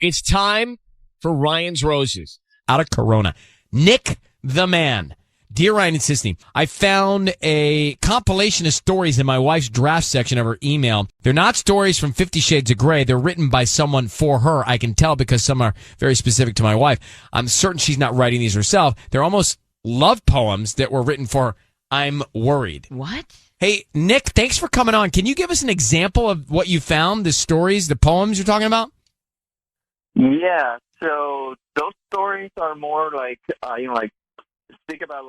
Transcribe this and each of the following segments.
It's time for Ryan's Roses. Out of Corona. Nick the Man. Dear Ryan and Sisney, I found a compilation of stories in my wife's draft section of her email. They're not stories from 50 Shades of Grey. They're written by someone for her. I can tell because some are very specific to my wife. I'm certain she's not writing these herself. They're almost love poems that were written for her. I'm worried. What? Hey, Nick, thanks for coming on. Can you give us an example of what you found, the stories, the poems you're talking about? Yeah, so those stories are more like, speak about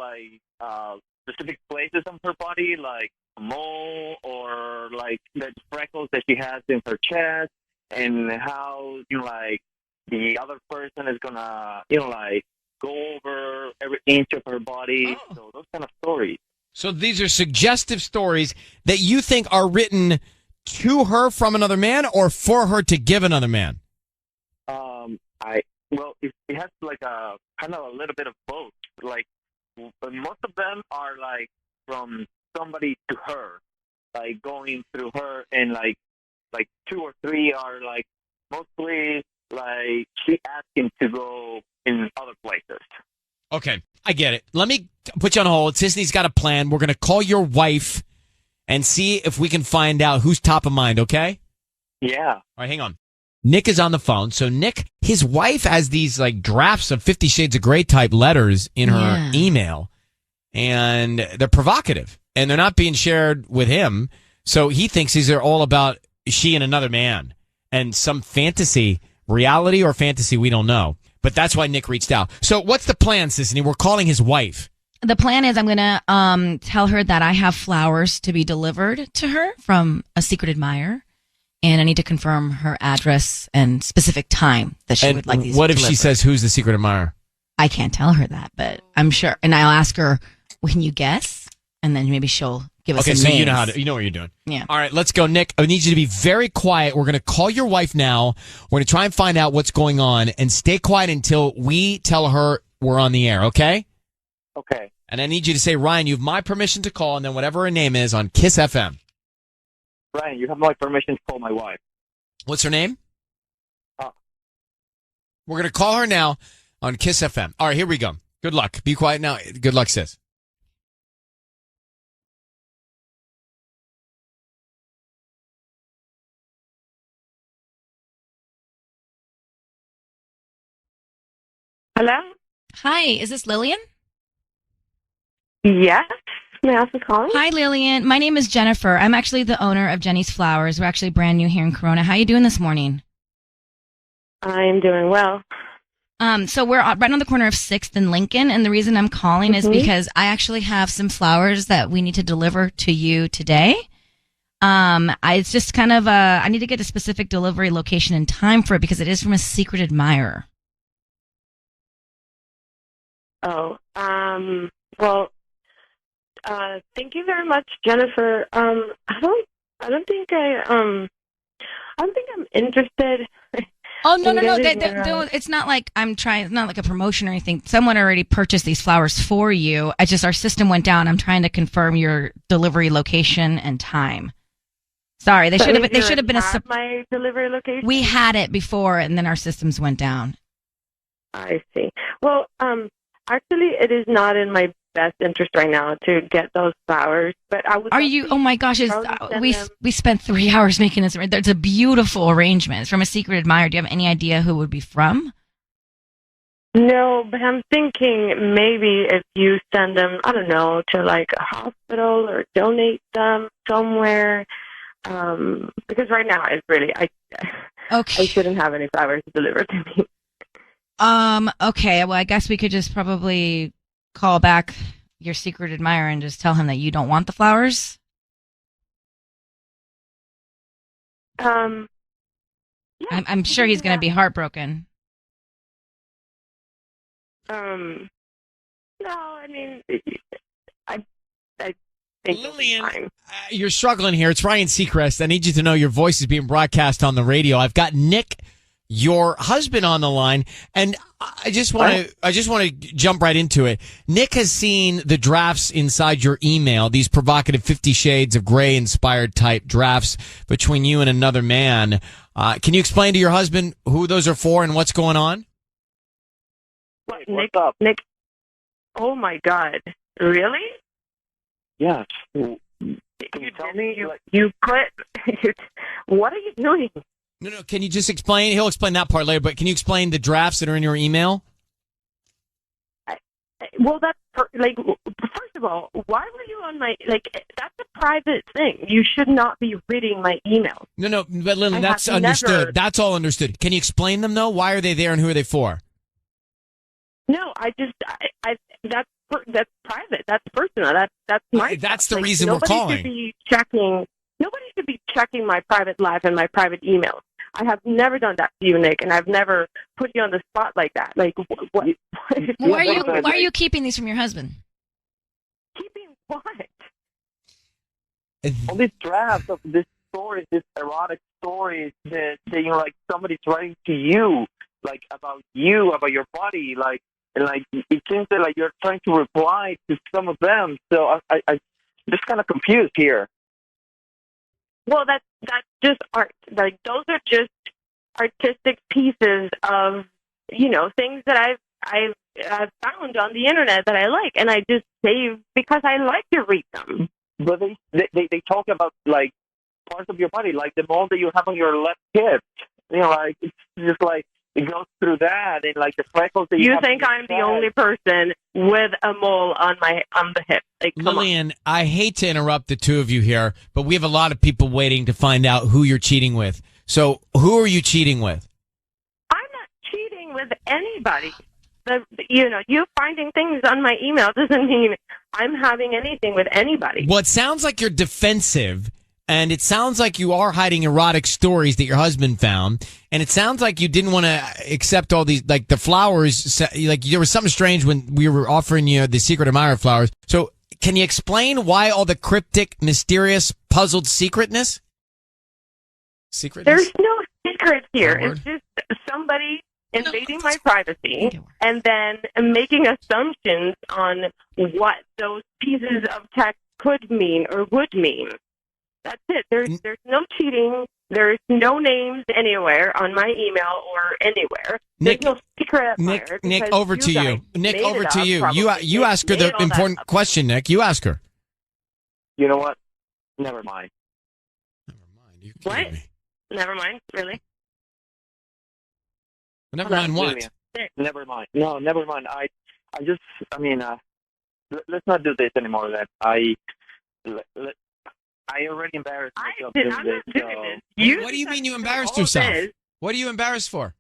specific places on her body, like a mole or like the freckles that she has in her chest, and how the other person is gonna go over every inch of her body. Oh. So those kind of stories. So these are suggestive stories that you think are written to her from another man or for her to give another man? It has like a kind of a little bit of both. Like, but most of them are like from somebody to her, like going through her, and like 2 or 3 are like mostly like she asking to go in other places. Okay, I get it. Let me put you on hold. Sisney's got a plan. We're going to call your wife and see if we can find out who's top of mind, okay? Yeah. All right, hang on. Nick is on the phone. So Nick, his wife has these like drafts of 50 Shades of Grey type letters in her email, and they're provocative, and they're not being shared with him. So he thinks these are all about she and another man and some fantasy, reality or fantasy, we don't know. But that's why Nick reached out. So what's the plan, Sisney? We're calling his wife. The plan is I'm going to tell her that I have flowers to be delivered to her from a secret admirer, and I need to confirm her address and specific time that she would like these What if delivered. she says, who's the secret admirer? I can't tell her that, but I'm sure. And I'll ask her, can you guess? And then maybe she'll give us some names. Okay, so you know what you're doing. Yeah. All right, let's go, Nick. I need you to be very quiet. We're going to call your wife now. We're going to try and find out what's going on, and stay quiet until we tell her we're on the air, okay? Okay. And I need you to say, Ryan, you have my permission to call, and then whatever her name is on KIIS-FM. Ryan, you have my permission to call my wife. What's her name? We're going to call her now on KIIS-FM. All right, here we go. Good luck. Be quiet now. Good luck, sis. Hello? Hi, is this Lillian? Yes. May I ask who's calling? Hi, Lillian. My name is Jennifer. I'm actually the owner of Jenny's Flowers. We're actually brand new here in Corona. How are you doing this morning? I'm doing well. So we're right on the corner of 6th and Lincoln, and the reason I'm calling is because I actually have some flowers that we need to deliver to you today. It's just kind of I need to get a specific delivery location and time for it because it is from a secret admirer. Oh, well, thank you very much, Jennifer. I don't think I'm interested. Oh, no. It's not like I'm trying, it's not like a promotion or anything. Someone already purchased these flowers for you. Our system went down. I'm trying to confirm your delivery location and time. Sorry, they should have been my delivery location. We had it before, and then our systems went down. I see. Well, actually, it is not in my best interest right now to get those flowers. But I would. Are you? Oh my gosh! We spent 3 hours making this. It's a beautiful arrangement. It's from a secret admirer. Do you have any idea who it would be from? No, but I'm thinking maybe if you send them, I don't know, to like a hospital or donate them somewhere. Because right now it's really I shouldn't have any flowers delivered to me. Okay. Well, I guess we could just probably call back your secret admirer and just tell him that you don't want the flowers. Yeah, I'm sure he's going to be heartbroken. No, I mean, I think Lillian, it's fine. You're struggling here. It's Ryan Seacrest. I need you to know your voice is being broadcast on the radio. I've got Nick, your husband, on the line, and I just want to jump right into it. Nick has seen the drafts inside your email, these provocative 50 Shades of Grey inspired type drafts between you and another man. Can you explain to your husband who those are for and what's going on? Wait, what's up? Nick, oh my God, really? Yes. Can you tell me? You put. What are you doing? No. Can you just explain? He'll explain that part later, but can you explain the drafts that are in your email? Well, first of all, why were you on my, that's a private thing. You should not be reading my emails. No, but Lillian, that's understood. That's all understood. Can you explain them, though? Why are they there and who are they for? No, that's private. That's personal. That's my. That's the reason we're calling. Nobody should be checking my private life and my private emails. I have never done that to you, Nick, and I've never put you on the spot like that. Like, what? Why are you keeping these from your husband? Keeping what? All these drafts of these stories, these erotic stories that like somebody's writing to you, like about your body, like, and like it seems that like you're trying to reply to some of them. So I'm just kind of confused here. Well, that's just art. Like, those are just artistic pieces of, things that I've found on the internet that I like, and I just save because I like to read them. But they talk about like parts of your body, like the mole that you have on your left hip. Like it's just like it goes through that, and like the freckles that you have. You think I'm the only person with a mole on the hip? Like, Lillian, I hate to interrupt the two of you here, but we have a lot of people waiting to find out who you're cheating with. So, who are you cheating with? I'm not cheating with anybody. You finding things on my email doesn't mean I'm having anything with anybody. Well, it sounds like you're defensive, and it sounds like you are hiding erotic stories that your husband found, and it sounds like you didn't want to accept all these, like the flowers, like there was something strange when we were offering you the secret admirer flowers. So, can you explain why all the cryptic, mysterious, puzzled secretness? There's no secret here. It's just somebody invading my privacy and then making assumptions on what those pieces of text could mean or would mean. That's it. There's no cheating. There's no names anywhere on my email or anywhere. Nick, there's no secret admirer. Nick, over to you. Nick, over to you. You ask her the important question, Nick. You ask her. You know what? Never mind. Never mind. You what? Me. Never mind. Really? Never mind what? Never mind. No, never mind. Let's not do this anymore. That I already embarrassed myself doing this. What do you mean you embarrassed yourself? What are you embarrassed for?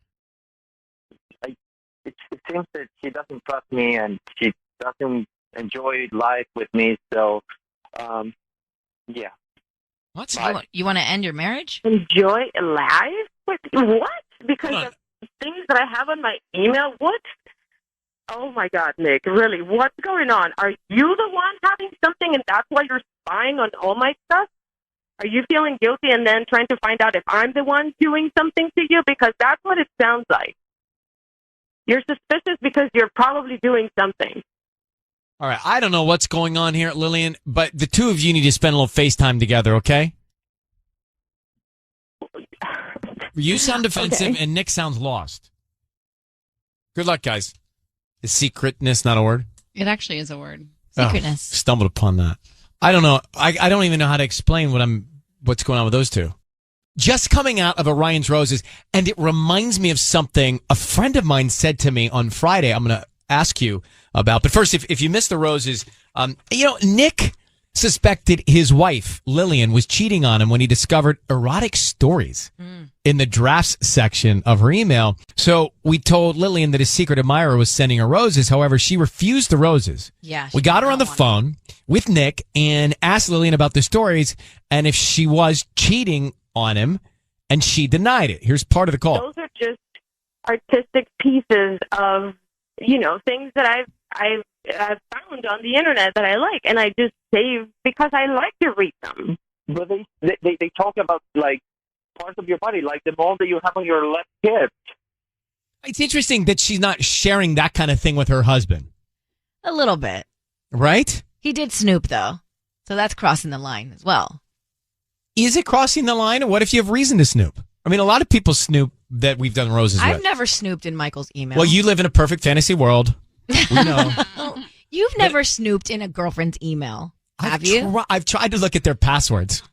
It seems that she doesn't trust me and she doesn't enjoy life with me. So, yeah. What? You want to end your marriage? Enjoy life? What? Because of things that I have on my email? What? Oh my God, Nick, really, what's going on? Are you the one having something and that's why you're spying on all my stuff? Are you feeling guilty and then trying to find out if I'm the one doing something to you? Because that's what it sounds like. You're suspicious because you're probably doing something. All right, I don't know what's going on here, Lillian, but the two of you need to spend a little FaceTime together, okay? You sound defensive and Nick sounds lost. Good luck, guys. Is secretness not a word? It actually is a word. Secretness. Stumbled upon that. I don't know. I don't even know how to explain what's going on with those two. Just coming out of a Ryan's Roses, and it reminds me of something a friend of mine said to me on Friday. I'm going to ask you about. But first, if you missed the roses, Nick suspected his wife, Lillian, was cheating on him when he discovered erotic stories in the drafts section of her email. So we told Lillian that his secret admirer was sending her roses. However, she refused the roses. Yeah. We got her on the phone with Nick and asked Lillian about the stories and if she was cheating on him, and she denied it. Here's part of the call. Those are just artistic pieces of, things that I've found on the internet that I like, and I just save because I like to read them. But they talk about like parts of your body, like the mole that you have on your left hip. It's interesting that she's not sharing that kind of thing with her husband. A little bit. Right? He did snoop, though. So that's crossing the line as well. Is it crossing the line? Or what if you have reason to snoop? I mean, a lot of people snoop that we've done roses with. I've never snooped in Michael's email. Well, you live in a perfect fantasy world. We know. You've never snooped in a girlfriend's email, have you? I've tried to look at their passwords,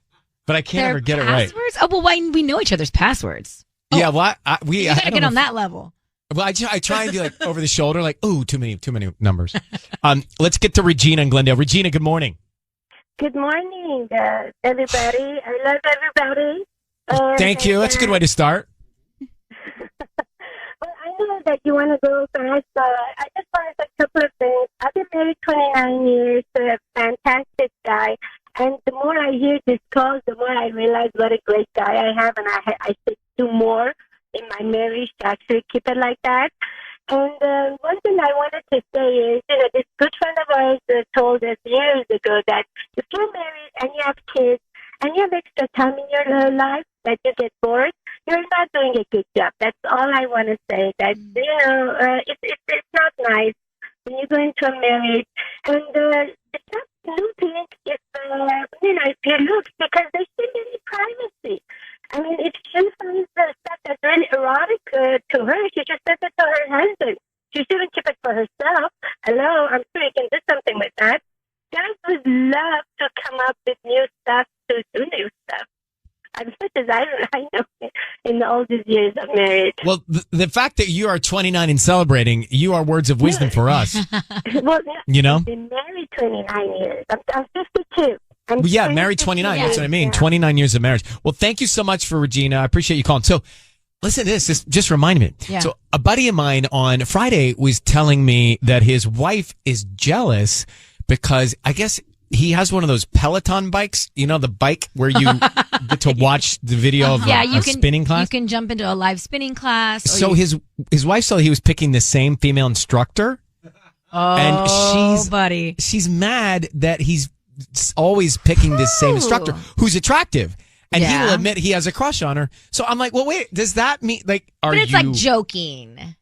but I can't ever get it right. Passwords? Oh, well, why we know each other's passwords. Yeah, well, You gotta get on that level. Well, I try and do like over the shoulder, like, ooh, too many numbers. Let's get to Regina in Glendale. Regina, good morning. Good morning, everybody. I love everybody. Thank you. That's a good way to start. Well, I know that you want to go fast, so I just want to say a couple of things. I've been married 29 years to a fantastic guy, and the more I hear this call, the more I realize what a great guy I have, and I should do more in my marriage to actually keep it like that. And one thing I wanted to say is, this good friend of ours told us years ago that if you're married and you have kids and you have extra time in your life that you get bored, you're not doing a good job. That's all I want to say. That it's not nice when you go into a marriage, and it's not snooping if you look, because there shouldn't be any privacy. I mean, if she finds the stuff that's really erotic to her, she just sends it to her husband. She shouldn't keep it for herself. Hello, I'm sure you can do something with that. Guys would love to come up with new stuff to do new stuff. As much as I know in all these years of marriage. Well, the fact that you are 29 and celebrating, you are words of wisdom for us. Well, you know? I've been married 29 years. I'm 52. Well, yeah, married 29. That's what I mean. Yeah. 29 years of marriage. Well, thank you so much for Regina. I appreciate you calling. So, listen to this. This just reminded me. Yeah. So, a buddy of mine on Friday was telling me that his wife is jealous because I guess he has one of those Peloton bikes. You know, the bike where you get to watch the video of a spinning class? You can jump into a live spinning class. So, his wife said he was picking the same female instructor. Oh, and she's mad that he's always picking this same instructor who's attractive, and he will admit he has a crush on her. So I'm like, well, wait, does that mean like But it's like joking.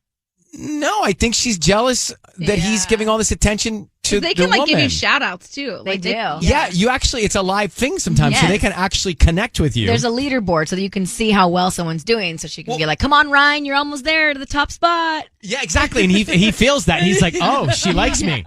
No, I think she's jealous that he's giving all this attention to they can the woman. give you shout outs too. They do. Yeah, you actually, it's a live thing sometimes, so they can actually connect with you. There's a leaderboard so that you can see how well someone's doing, so she can be like, come on, Ryan, you're almost there to the top spot. Yeah, exactly. And he feels that. And he's like, oh, she likes me.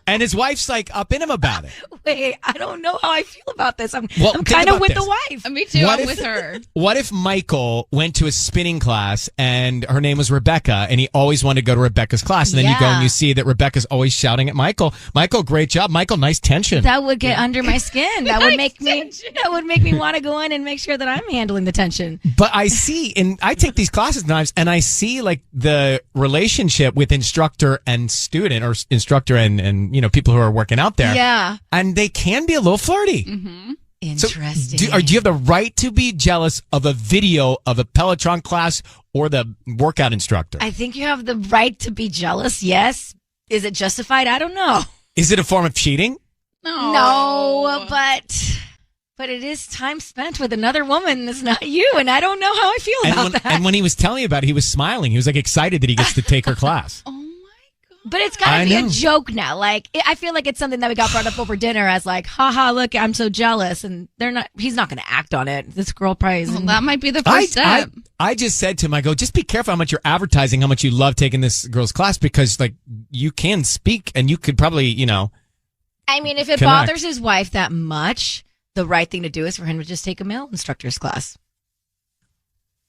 And his wife's like up in him about it. Wait, I don't know how I feel about this. I'm kind of with the wife. Me too. I'm with her. What if Michael went to a spinning class and her name was Rebecca, and he always wanted to go to Rebecca's class, and then you go and you see that Rebecca's always shouting at Michael, Michael, great job. Michael, nice tension. That would get under my skin. That would make me want to go in and make sure that I'm handling the tension. But I see, and I take these classes sometimes, and I see like the relationship with instructor and student, or instructor and people who are working out there. Yeah. And they can be a little flirty. Mm-hmm. Interesting. So do you have the right to be jealous of a video of a Peloton class or the workout instructor? I think you have the right to be jealous, yes. Is it justified? I don't know. Is it a form of cheating? No, but it is time spent with another woman that's not you, and I don't know how I feel about that. And when he was telling me about it, he was smiling. He was like excited that he gets to take her class. Oh my God. But it's got to be a joke now. Like, I feel like it's something that we got brought up over dinner as like, haha, look, I'm so jealous, and he's not going to act on it. This girl probably isn't. Well, that might be the first step. I just said to him, I go, just be careful how much you're advertising, how much you love taking this girl's class, because like you can speak and you could probably, I mean, if it bothers his wife that much, the right thing to do is for him to just take a male instructor's class.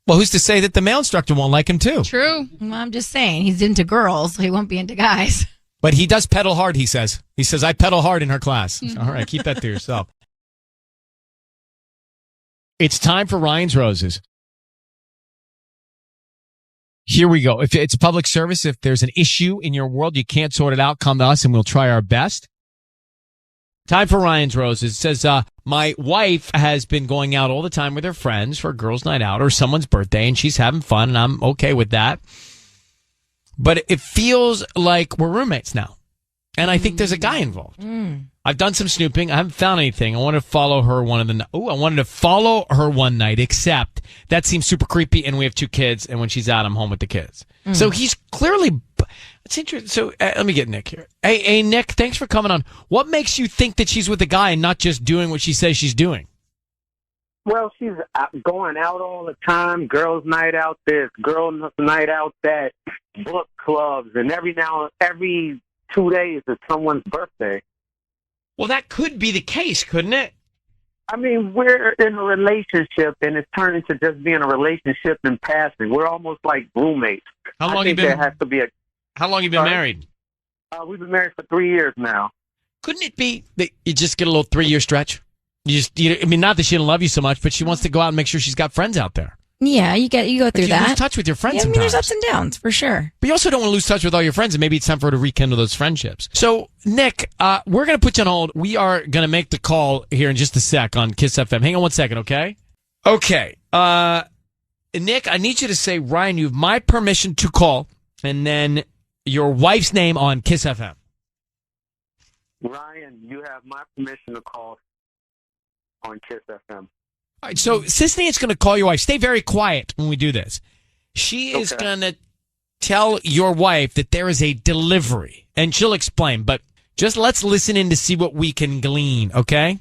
Well, who's to say that the male instructor won't like him too? True. Well, I'm just saying, he's into girls, so he won't be into guys. But he does pedal hard, he says. He says, I pedal hard in her class. All right, keep that to yourself. It's time for Ryan's Roses. Here we go. If it's public service, if there's an issue in your world, you can't sort it out, come to us and we'll try our best. Time for Ryan's Roses. It says, my wife has been going out all the time with her friends for a girls' night out or someone's birthday, and she's having fun, and I'm okay with that. But it feels like we're roommates now. And I think there's a guy involved. I've done some snooping. I haven't found anything. I wanted to follow her one night, except that seems super creepy, and we have 2 kids, and when she's out, I'm home with the kids. So he's clearly... It's interesting. So let me get Nick here. Hey, Nick, thanks for coming on. What makes you think that she's with a guy and not just doing what she says she's doing? Well, she's going out all the time, girls' night out this, girls' night out that, book clubs, and every 2 days is someone's birthday. Well, that could be the case, couldn't it? I mean, we're in a relationship, and it's turned into just being a relationship in passing. We're almost like roommates. How long you been? There has to be How long you been married? We've been married for 3 years now. Couldn't it be that you just get a little 3-year stretch? I mean, not that she didn't love you so much, but she wants to go out and make sure she's got friends out there. Yeah, you go through that. You lose touch with your friends. Yeah, I mean, sometimes. there's ups and downs for sure. But you also don't want to lose touch with all your friends, and maybe it's time for her to rekindle those friendships. So, Nick, we're going to put you on hold. We are going to make the call here in just a sec on KIIS-FM. Hang on 1 second, okay? Okay. Nick, I need you to say, Ryan, you have my permission to call, and then your wife's name on KIIS-FM. Ryan, you have my permission to call on KIIS-FM. All right, so Sisney is going to call your wife. Stay very quiet when we do this. She is going to tell your wife that there is a delivery, and she'll explain. But just let's listen in to see what we can glean, okay?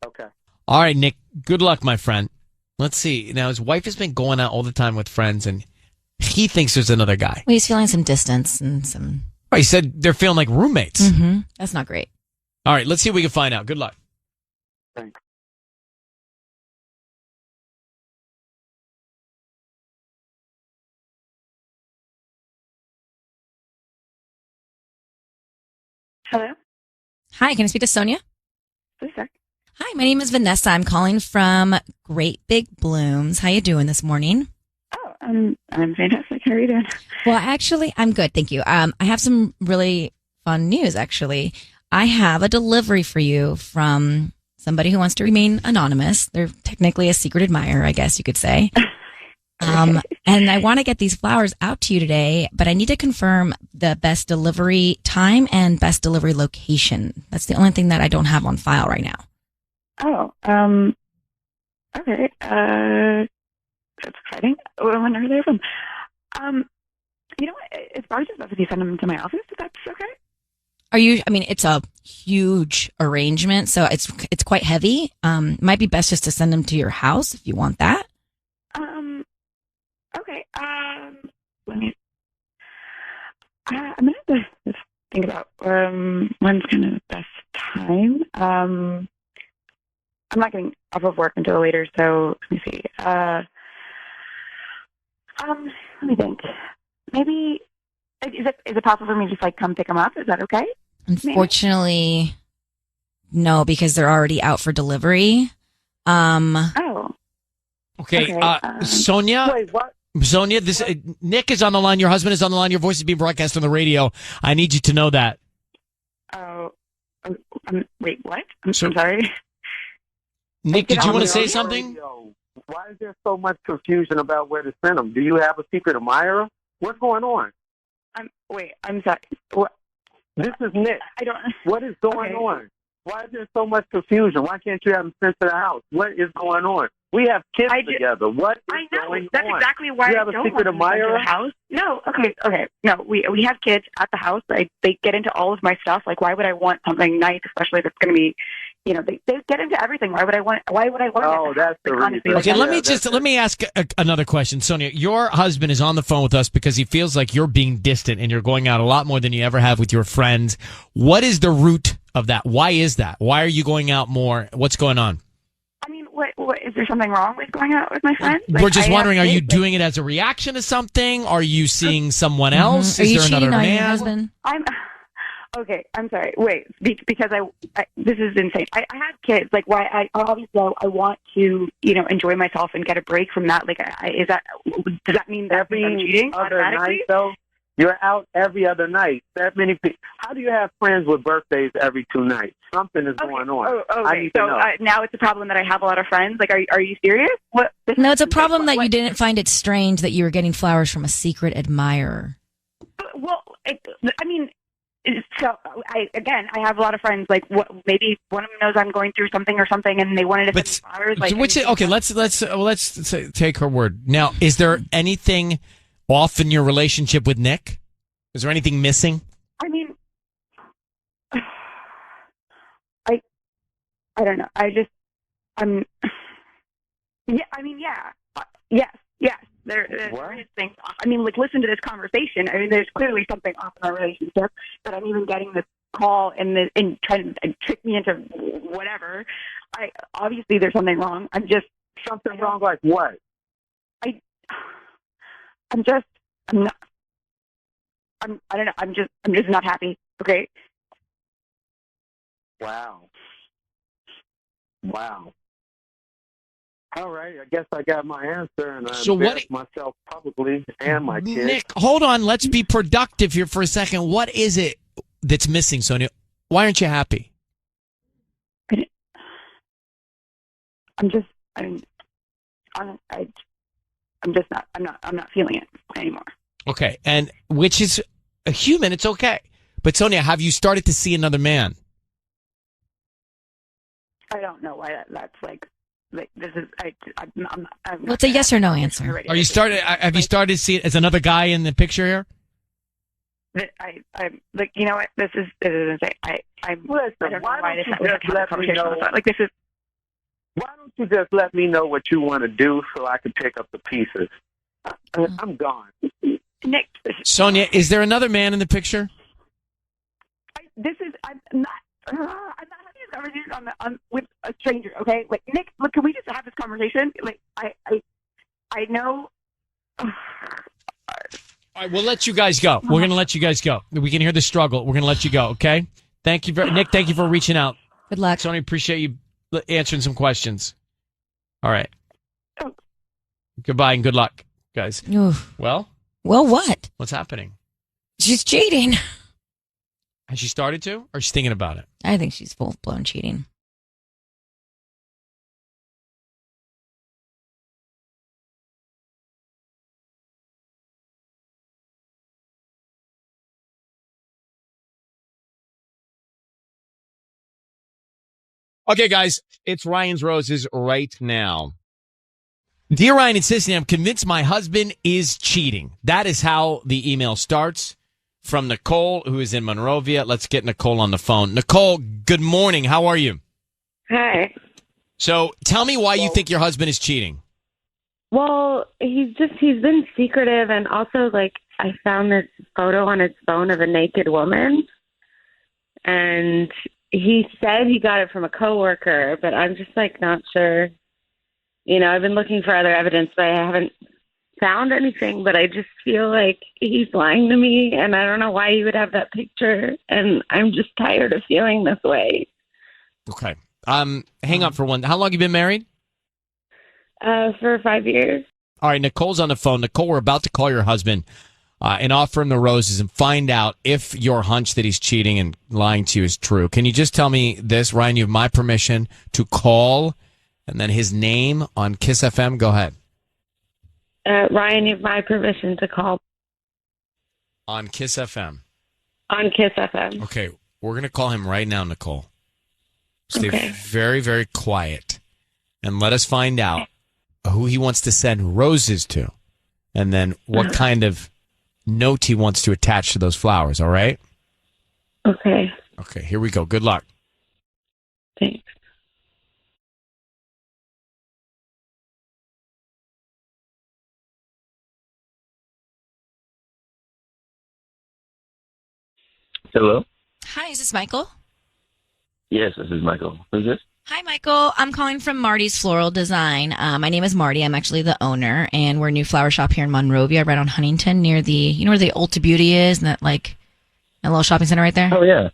Okay. All right, Nick, good luck, my friend. Let's see. Now, his wife has been going out all the time with friends, and he thinks there's another guy. Well, he's feeling some distance and some... Oh, he said they're feeling like roommates. Mm-hmm. That's not great. All right, let's see if we can find out. Good luck. Thanks. Hello? Hi, can I speak to Sonia? Who's that? Hi, my name is Vanessa. I'm calling from Great Big Blooms. How you doing this morning? Oh, I'm fantastic. How are you doing? Well, actually, I'm good. Thank you. I have some really fun news, actually. I have a delivery for you from somebody who wants to remain anonymous. They're technically a secret admirer, I guess you could say. And I want to get these flowers out to you today, but I need to confirm the best delivery time and best delivery location. That's the only thing that I don't have on file right now. Oh, okay. That's exciting. When are they from? You know what? It's probably just best if you send them to my office, if that's okay. It's a huge arrangement, so it's quite heavy. Might be best just to send them to your house if you want that. Okay. Let me. I'm gonna have to just think about when's kind of the best time. I'm not getting off of work until later, so let me see. Let me think. Maybe is it possible for me to just like come pick them up? Is that okay? Unfortunately, no, because they're already out for delivery. Oh. Okay. Sonia. Wait, what? Sonia, Nick is on the line. Your husband is on the line. Your voice is being broadcast on the radio. I need you to know that. Oh. Wait, what? I'm sorry. Nick, did you want to say something? Why is there so much confusion about where to send them? Do you have a secret admirer? What's going on? I'm sorry. What? This is Nick. I don't. What is going on? Why is there so much confusion? Why can't you have them sent to the house? What is going on? We have kids together. What is going That's on? exactly why you have I a don't secret want them sent to admirer? the house. No, okay. No, we have kids at the house. They get into all of my stuff. Like, why would I want something nice, especially if it's going to be, they get into everything. Why would I want? Oh, that's the reason. Okay, let me ask another question, Sonia. Your husband is on the phone with us because he feels like you're being distant and you're going out a lot more than you ever have with your friends. What is the root of that? Why is that? Why are you going out more? What's going on? I mean, what is there something wrong with going out with my friends? We're just wondering, are you doing it as a reaction to something? Are you seeing someone else? Are you Is there cheating another on your man? husband? Okay, I'm sorry. Wait, because I this is insane. I have kids. Like, why? I want to, enjoy myself and get a break from that. Like, does that mean that I'm cheating other automatically? night, though? You're out every other night. That many people. How do you have friends with birthdays every 2 nights? Something is going on. I need to know. Now it's a problem that I have a lot of friends. Like, are you serious? What? No, it's a problem that you didn't find it strange that you were getting flowers from a secret admirer. Well, So I have a lot of friends. Like, maybe one of them knows I'm going through something, and they wanted to send me flowers. Like, okay, let's take her word. Now, is there anything off in your relationship with Nick? Is there anything missing? I mean, I don't know. Yes. There is things off. I mean, like, listen to this conversation. I mean, there's clearly something off in our relationship that I'm even getting this call and trying to trick me into whatever. Obviously there's something wrong. Something wrong like what? I don't know. I'm just not happy. Okay. Wow. All right, I guess I got my answer, and I embarrassed myself publicly and my kids. Nick, hold on. Let's be productive here for a second. What is it that's missing, Sonia? Why aren't you happy? I'm not feeling it anymore. Okay, and which is a human. It's okay. But Sonia, have you started to see another man? I don't know why that's like this is. Well, it's a yes or no answer. Have you started to see it as another guy in the picture here? I'm like, you know what? This is insane. I don't know why this conversation on the phone. Like, this is. Why don't you just let me know what you want to do so I can pick up the pieces? I'm gone. Nick. Sonia, is there another man in the picture? I'm not having this conversation with a stranger. Okay, like, Nick. Look, can we just have this conversation? Like, I know. All right, we'll let you guys go. We're going to let you guys go. We can hear the struggle. We're going to let you go. Okay. Thank you, Nick. Thank you for reaching out. Good luck, Sonia. Appreciate you answering some questions. All right. Oh. Goodbye and good luck, guys. Oof. Well, what? what's happening? She's cheating. Has she started to, or is she thinking about it? I think she's full-blown cheating. Okay, guys, it's Ryan's Roses right now. Dear Ryan and Sissy, I'm convinced my husband is cheating. That is how the email starts. From Nicole, who is in Monrovia. Let's get Nicole on the phone. Nicole, good morning. How are you? Hi. So tell me why you think your husband is cheating. Well, he's been secretive, and also, like, I found this photo on his phone of a naked woman, and he said he got it from a coworker, but I'm just, like, not sure. You know, I've been looking for other evidence, but I haven't found anything, but I just feel like he's lying to me, and I don't know why he would have that picture, and I'm just tired of feeling this way. Okay. Hang on for one. How long have you been married? For 5 years. All right, Nicole's on the phone. Nicole, we're about to call your husband and offer him the roses and find out if your hunch that he's cheating and lying to you is true. Can you just tell me this, Ryan? You have my permission to call and then his name on KIIS-FM. Go ahead. Ryan, you have my permission to call. On KIIS-FM. On KIIS-FM. Okay, we're going to call him right now, Nicole. Stay Okay. very, very quiet and let us find out who he wants to send roses to and then what kind of note he wants to attach to those flowers, all right? Okay. Okay, here we go. Good luck. Thanks. Hello? Hi, is this Michael? Yes, this is Michael. Who's this? Hi, Michael. I'm calling from Marty's Floral Design. My name is Marty. I'm actually the owner, and we're a new flower shop here in Monrovia, right on Huntington, near the, you know where the Ulta Beauty is, and that little shopping center right there? Oh, yeah.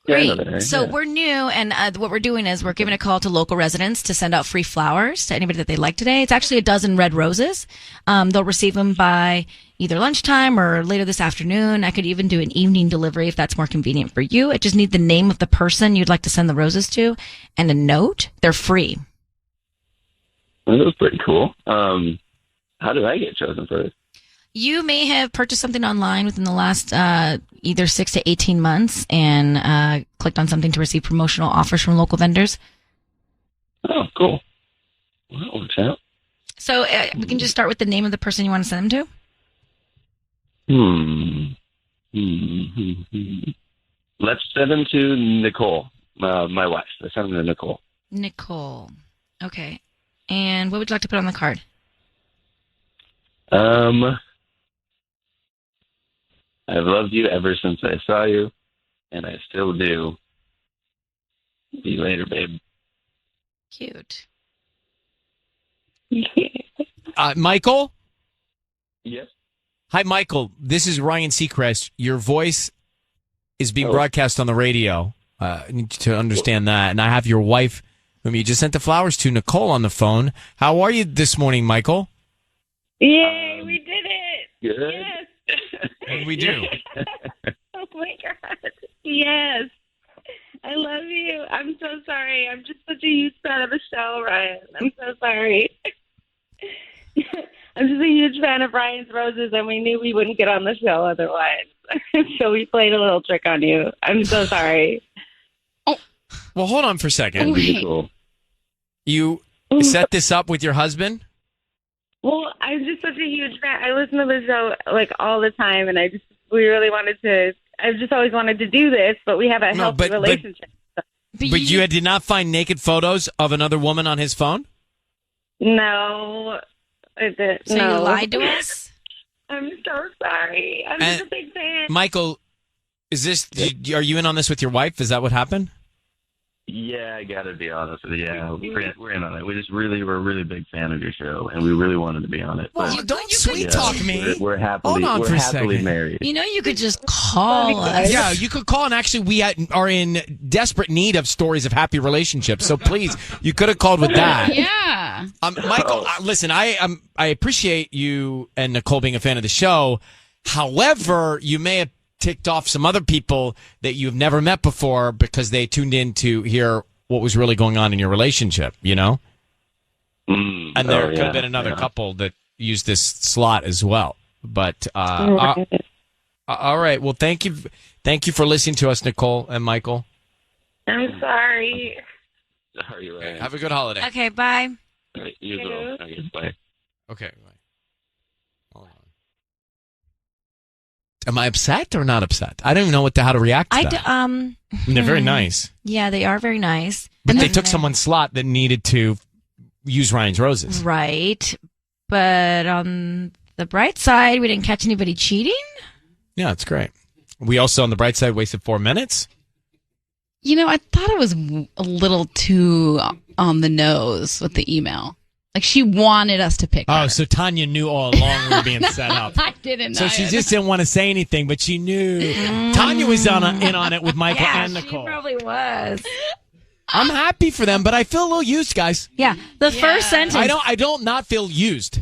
Yeah, I know Great. that, So yeah. we're new, and what we're doing is we're giving a call to local residents to send out free flowers to anybody that they like today. It's actually a dozen red roses. They'll receive them by either lunchtime or later this afternoon. I could even do an evening delivery if that's more convenient for you. I just need the name of the person you'd like to send the roses to and a note. They're free. Well, that was pretty cool. How did I get chosen for this? You may have purchased something online within the last either 6 to 18 months and clicked on something to receive promotional offers from local vendors. Oh, cool. Well, that works out. So we can just start with the name of the person you want to send them to. Let's send them to Nicole, my wife. Let's send them to Nicole. Nicole. Okay. And what would you like to put on the card? I've loved you ever since I saw you, and I still do. See you later, babe. Cute. Michael? Yes? Hi, Michael. This is Ryan Seacrest. Your voice is being broadcast on the radio. I need you to understand that. And I have your wife, whom you just sent the flowers to, Nicole, on the phone. How are you this morning, Michael? Yay, we did it. Good. Yes. What did we do? Oh, my God. Yes. I love you. I'm so sorry. I'm just such a huge fan of the show, Ryan. I'm so sorry. I'm just a huge fan of Ryan's Roses, and we knew we wouldn't get on the show otherwise. So we played a little trick on you. I'm so sorry. Oh, well, hold on for a second. Cool. You set this up with your husband? Well, I'm just such a huge fan. I listen to the show like all the time, and we really wanted to. I've just always wanted to do this, but we have a healthy relationship. But you did not find naked photos of another woman on his phone? No, I didn't. So you lied to us? I'm so sorry. I'm just a big fan. Michael, are you in on this with your wife? Is that what happened? Yeah, I gotta be honest with you. Yeah, we're in on it. We're a really big fan of your show, and we really wanted to be on it. Well, but, don't sweet talk me. We're happily married. You know, you could just call us. Yeah, you could call, and actually, we are in desperate need of stories of happy relationships. So please, you could have called with that. Yeah. Michael, listen, I appreciate you and Nicole being a fan of the show. However, you may have ticked off some other people that you've never met before because they tuned in to hear what was really going on in your relationship, you know? And there could have been another couple that used this slot as well. But all right. Well, thank you for listening to us, Nicole and Michael. I'm sorry. Sorry, Ryan. Have a good holiday. Okay, bye. All right, you go. Okay, bye. Okay. Hold on. Am I upset or not upset? I don't even know how to react to that. And they're very nice. Yeah, they are very nice. But they took someone's slot that needed to use Ryan's Roses. Right. But on the bright side, we didn't catch anybody cheating. Yeah, it's great. We also, on the bright side, wasted 4 minutes. You know, I thought it was a little too on the nose with the email. Like, she wanted us to pick her. Oh, so Tanya knew all along we were being set up. I didn't know. So she just didn't want to say anything, but she knew. Tanya was in on it with Michael and Nicole. She probably was. I'm happy for them, but I feel a little used, guys. Yeah, the first sentence. I don't not feel used.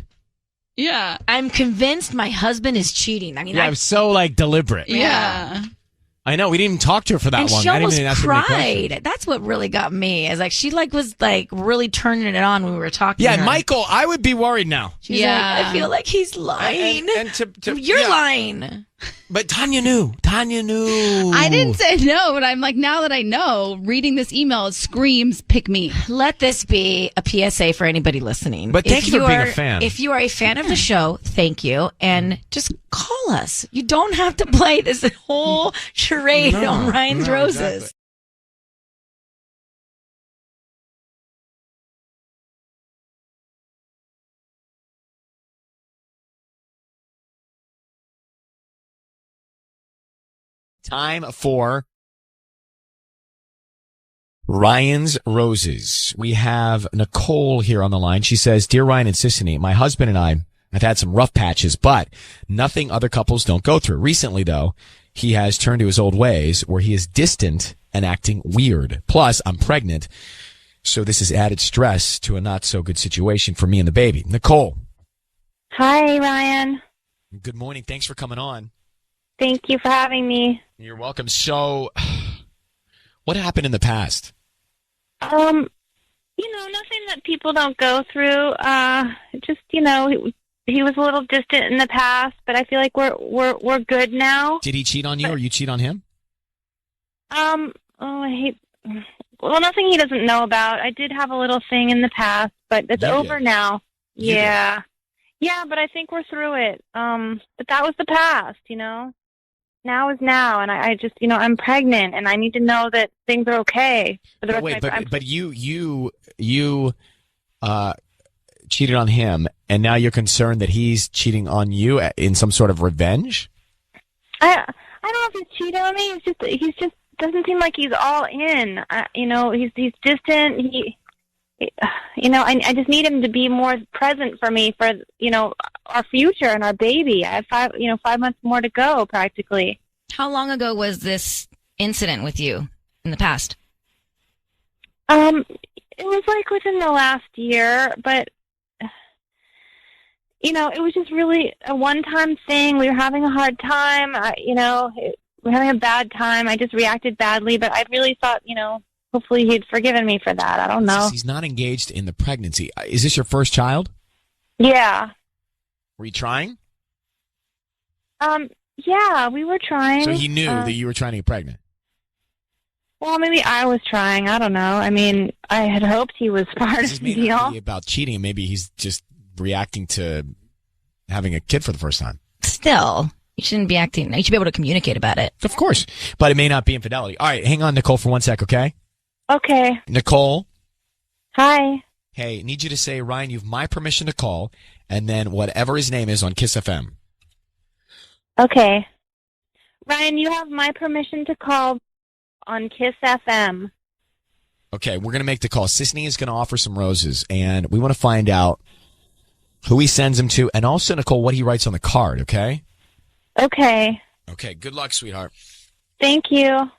Yeah. I'm convinced my husband is cheating. I mean, I was so deliberate. Yeah. I know. We didn't even talk to her for that and long. She I didn't almost even ask her any cried. questions. That's what really got me. Is she was really turning it on when we were talking. Yeah, to her. Michael, I would be worried now. She's like, I feel like he's lying. You're lying. But Tanya knew. I didn't say no, but I'm like, now that I know, reading this email, it screams, pick me. Let this be a PSA for anybody listening. But thank you for being a fan. If you are a fan of the show, thank you. And just call us. You don't have to play this whole charade on Ryan's Roses. Exactly. Time for Ryan's Roses. We have Nicole here on the line. She says, Dear Ryan and Sissany, my husband and I have had some rough patches, but nothing other couples don't go through. Recently, though, he has turned to his old ways where he is distant and acting weird. Plus, I'm pregnant, so this is added stress to a not-so-good situation for me and the baby. Nicole. Hi, Ryan. Good morning. Thanks for coming on. Thank you for having me. You're welcome. So, what happened in the past? Nothing that people don't go through. Just, he was a little distant in the past, but I feel like we're good now. Did he cheat on you, or you cheat on him? Nothing he doesn't know about. I did have a little thing in the past, but it's over now. Yeah, but I think we're through it. But that was the past, Now is now, and I just, I'm pregnant, and I need to know that things are okay for the rest of my life. But you cheated on him, and now you're concerned that he's cheating on you in some sort of revenge? I don't know if he's cheating on me. He's just doesn't seem like he's all in. He's distant. I just need him to be more present for me for, our future and our baby. I have 5 months more to go practically. How long ago was this incident with you in the past? It was like within the last year, but it was just really a one-time thing. We were having a hard time. We're having a bad time. I just reacted badly, but I really thought, hopefully he'd forgiven me for that. I don't know. He's not engaged in the pregnancy. Is this your first child? Yeah. Were you trying? Yeah, we were trying. So he knew that you were trying to get pregnant? Well, maybe I was trying. I don't know. I mean, I had hoped he was part of the deal. This may not be about cheating. Maybe he's just reacting to having a kid for the first time. Still, you shouldn't be acting. You should be able to communicate about it. Of course. But it may not be infidelity. All right, hang on, Nicole, for 1 sec, okay? Okay. Nicole? Hi. Hey, I need you to say, Ryan, you have my permission to call, and then whatever his name is on KIIS-FM. Okay. Ryan, you have my permission to call on KIIS-FM. Okay, we're going to make the call. Sisney is going to offer some roses, and we want to find out who he sends them to, and also, Nicole, what he writes on the card, okay? Okay. Okay, good luck, sweetheart. Thank you.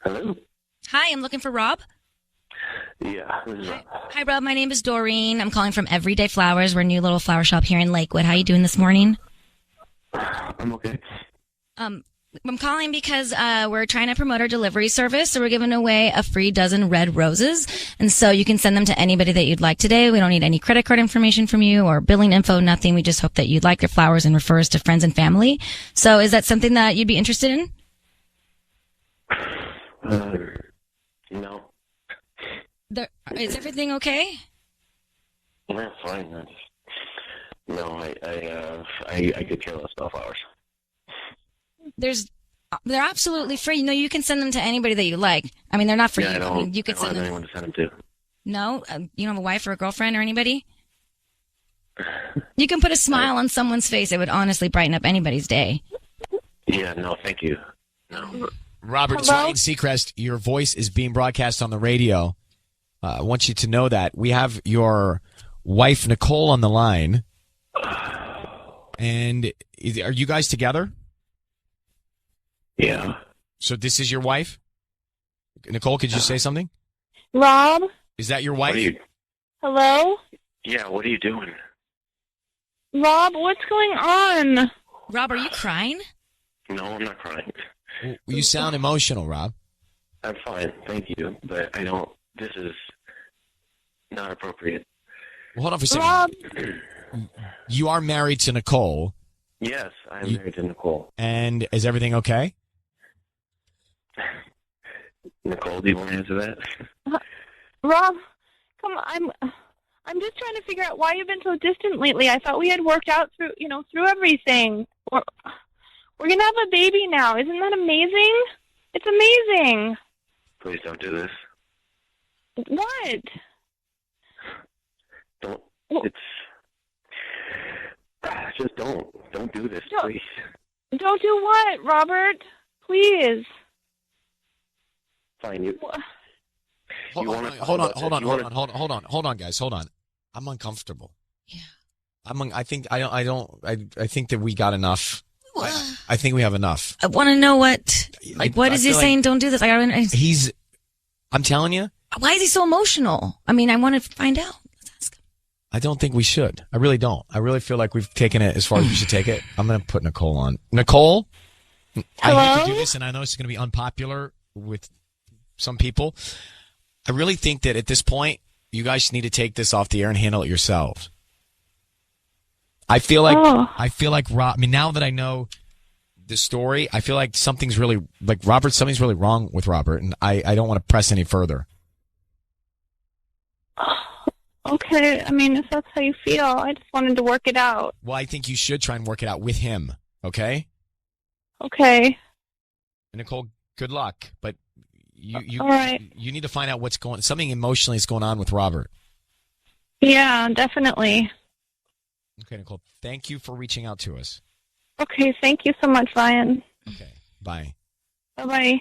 Hello? Hi, I'm looking for Rob. Yeah, this is Rob. Hi, Rob. My name is Doreen. I'm calling from Everyday Flowers. We're a new little flower shop here in Lakewood. How you doing this morning? I'm okay. I'm calling because we're trying to promote our delivery service, so we're giving away a free dozen red roses, and so you can send them to anybody that you'd like today. We don't need any credit card information from you or billing info, nothing. We just hope that you'd like your flowers and refer us to friends and family. So is that something that you'd be interested in? No. Is everything okay? Yeah, fine. I could care less about flowers. They're absolutely free. You can send them to anybody that you like. I mean, they're not for you. I mean, you can send them. Anyone to send them to. No, you don't have a wife or a girlfriend or anybody. You can put a smile on someone's face. It would honestly brighten up anybody's day. Yeah, no, thank you. No. Robert, it's Ryan Seacrest. Your voice is being broadcast on the radio. I want you to know that. We have your wife, Nicole, on the line. And are you guys together? Yeah. So this is your wife? Nicole, could you say something? Rob? Is that your wife? Hello? Yeah, what are you doing? Rob, what's going on? Rob, are you crying? No, I'm not crying. You sound emotional, Rob. I'm fine, thank you. But this is not appropriate. Well, hold on for a second. Rob? You are married to Nicole. Yes, I'm married to Nicole. And is everything okay? Nicole, do you want to answer that? Rob, come on. I'm just trying to figure out why you've been so distant lately. I thought we had worked out through everything. We're going to have a baby now. Isn't that amazing? It's amazing. Please don't do this. What? Just don't do this, please. Don't do what, Robert? Please. Fine, Hold on, guys. Hold on. I'm uncomfortable. Yeah. I think that we got enough. I think we have enough. I want to know what is he saying? Don't do this. I'm telling you. Why is he so emotional? I mean, I want to find out. Let's ask him. I don't think we should. I really don't. I really feel like we've taken it as far as we should take it. I'm going to put Nicole on. Nicole? Hello? I hate to do this, and I know it's going to be unpopular with some people. I really think that at this point, you guys need to take this off the air and handle it yourselves. I feel like Rob. I mean, now that I know the story, I feel like something's really wrong with Robert, and I don't want to press any further. Okay, I mean, if that's how you feel, I just wanted to work it out. Well, I think you should try and work it out with him. Okay. Okay. Nicole, good luck, but you all right. You need to find out something emotionally is going on with Robert. Yeah, definitely. Okay, Nicole, thank you for reaching out to us. Okay, thank you so much, Ryan. Okay, bye. Bye-bye.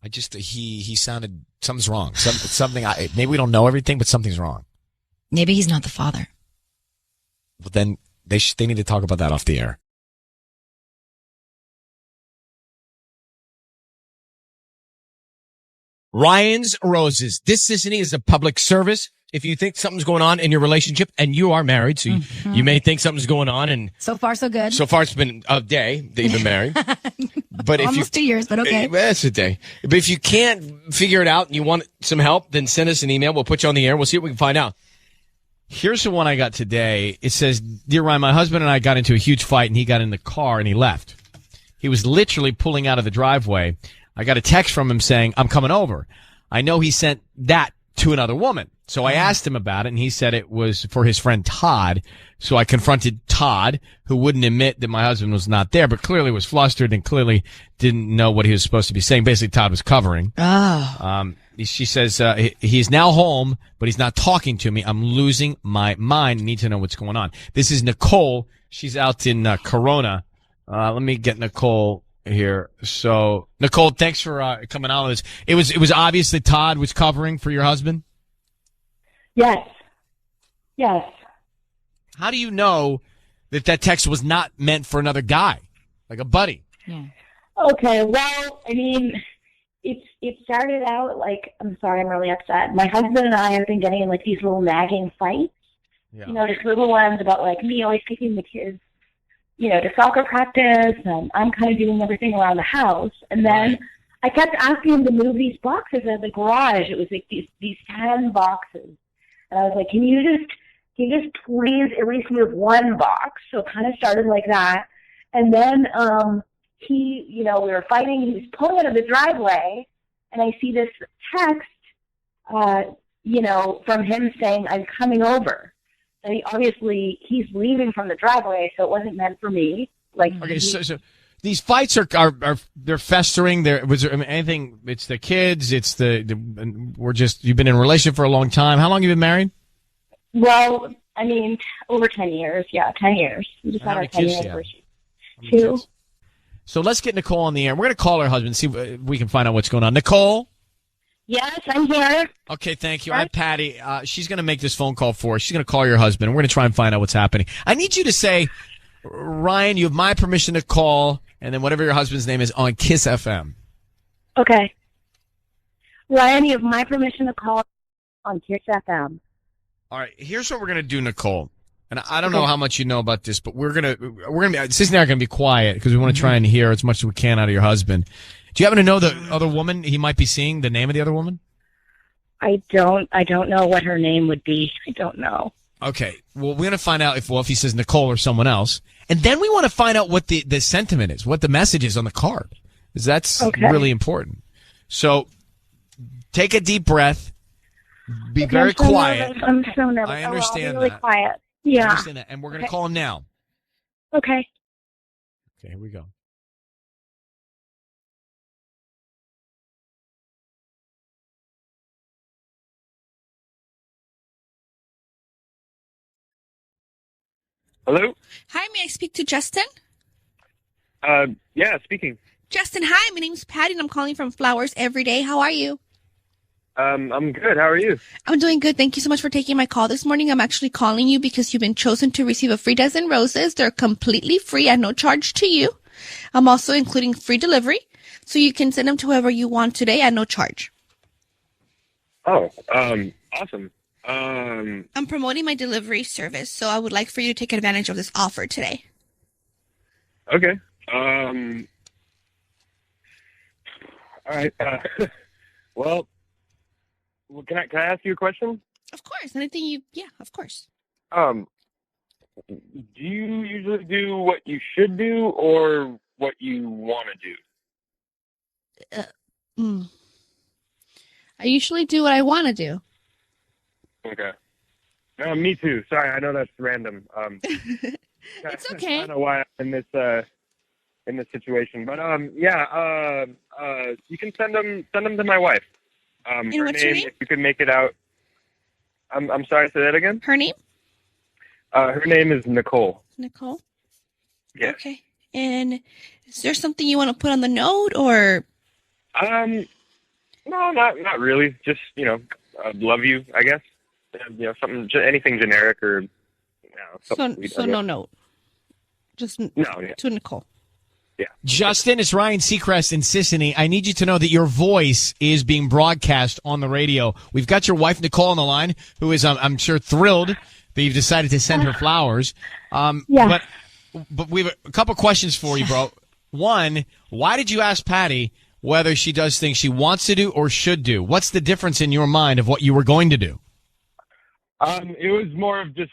I just he sounded something's wrong. Something maybe we don't know everything, but something's wrong. Maybe he's not the father. Well, then they need to talk about that off the air. Ryan's Roses. This is a public service. If you think something's going on in your relationship, and you are married, so you may think something's going on, and so far so good. So far it's been a day that you've been married, but if almost 2 years, but okay. That's a day. But if you can't figure it out and you want some help, then send us an email. We'll put you on the air. We'll see what we can find out. Here's the one I got today. It says, "Dear Ryan, my husband and I got into a huge fight, and he got in the car and he left. He was literally pulling out of the driveway. I got a text from him saying, 'I'm coming over.' I know he sent that to another woman. So I asked him about it, and he said it was for his friend Todd. So I confronted Todd, who wouldn't admit that my husband was not there, but clearly was flustered and clearly didn't know what he was supposed to be saying. Basically, Todd was covering. She says, he's now home, but he's not talking to me. I'm losing my mind. I need to know what's going on." This is Nicole. She's out in Corona. Let me get Nicole here. So, Nicole, thanks for coming on with this. It was obvious that Todd was covering for your husband? Yes. Yes. How do you know that text was not meant for another guy, like a buddy? Yeah. Okay, well, I mean, it started out like, I'm sorry, I'm really upset. My husband and I have been getting in like these little nagging fights. Yeah. You know, just little ones about like me always taking the kids, you know, to soccer practice, and I'm kind of doing everything around the house. And then I kept asking him to move these boxes out of the garage. It was like these 10 boxes. And I was like, can you just please at least move one box? So it kind of started like that. And then he, you know, we were fighting. He was pulling out of the driveway, and I see this text, you know, from him saying, "I'm coming over." And he's leaving from the driveway, so it wasn't meant for me. Like, okay, so these fights are they're festering. Was there anything? It's the kids. It's you've been in a relationship for a long time. How long have you been married? Well, I mean, over 10 years. Yeah, 10 years. We just had our 10-year anniversary. 2. So let's get Nicole on the air. We're going to call her husband, see if we can find out what's going on. Nicole? Yes, I'm here. Okay, thank you. I have Patty. She's going to make this phone call for us. She's going to call your husband, and we're going to try and find out what's happening. I need you to say, Ryan, you have my permission to call, and then whatever your husband's name is, on KIIS-FM. Okay. Ryan, you have my permission to call on KIIS-FM. All right, here's what we're going to do, Nicole. And I don't know how much you know about this, but we're gonna Sissy and I are gonna be quiet because we want to try and hear as much as we can out of your husband. Do you happen to know the other woman he might be seeing? The name of the other woman? I don't know what her name would be. I don't know. Okay. Well, we're gonna find out if he says Nicole or someone else, and then we want to find out what the sentiment is, what the message is on the card, because that's really important. So, take a deep breath. Be very quiet. Nervous. I'm so nervous. I understand I'll be really that. quiet. Yeah. I understand that. And we're going to call him now. Okay. Okay, here we go. Hello? Hi, may I speak to Justin? Yeah, speaking. Justin, hi, my name's Patty, and I'm calling from Flowers Every Day. How are you? I'm good. How are you? I'm doing good. Thank you so much for taking my call this morning. I'm actually calling you because you've been chosen to receive a free dozen roses. They're completely free at no charge to you. I'm also including free delivery, so you can send them to whoever you want today at no charge. Oh, awesome. I'm promoting my delivery service, so I would like for you to take advantage of this offer today. Okay. All right. Well, can I ask you a question? Of course. Anything you, yeah, of course. Do you usually do what you should do or what you want to do? I usually do what I want to do. Okay. No, me too. Sorry, I know that's random. It's okay. I don't know why I'm in this situation, but you can send them to my wife. And Her what's her name? If you can make it out. I'm sorry. Say that again. Her name? Her name is Nicole. Nicole? Yeah. Okay. And is there something you want to put on the note, or? No, not really. Just, love you, I guess. Something, anything generic or, something sweet, So no note. Just to Nicole. Yeah. Justin, it's Ryan Seacrest and KIIS-FM. I need you to know that your voice is being broadcast on the radio. We've got your wife, Nicole, on the line, who is, I'm sure, thrilled that you've decided to send her flowers. Yeah. But we have a couple questions for you, bro. One, why did you ask Patty whether she does things she wants to do or should do? What's the difference in your mind of what you were going to do? It was more of just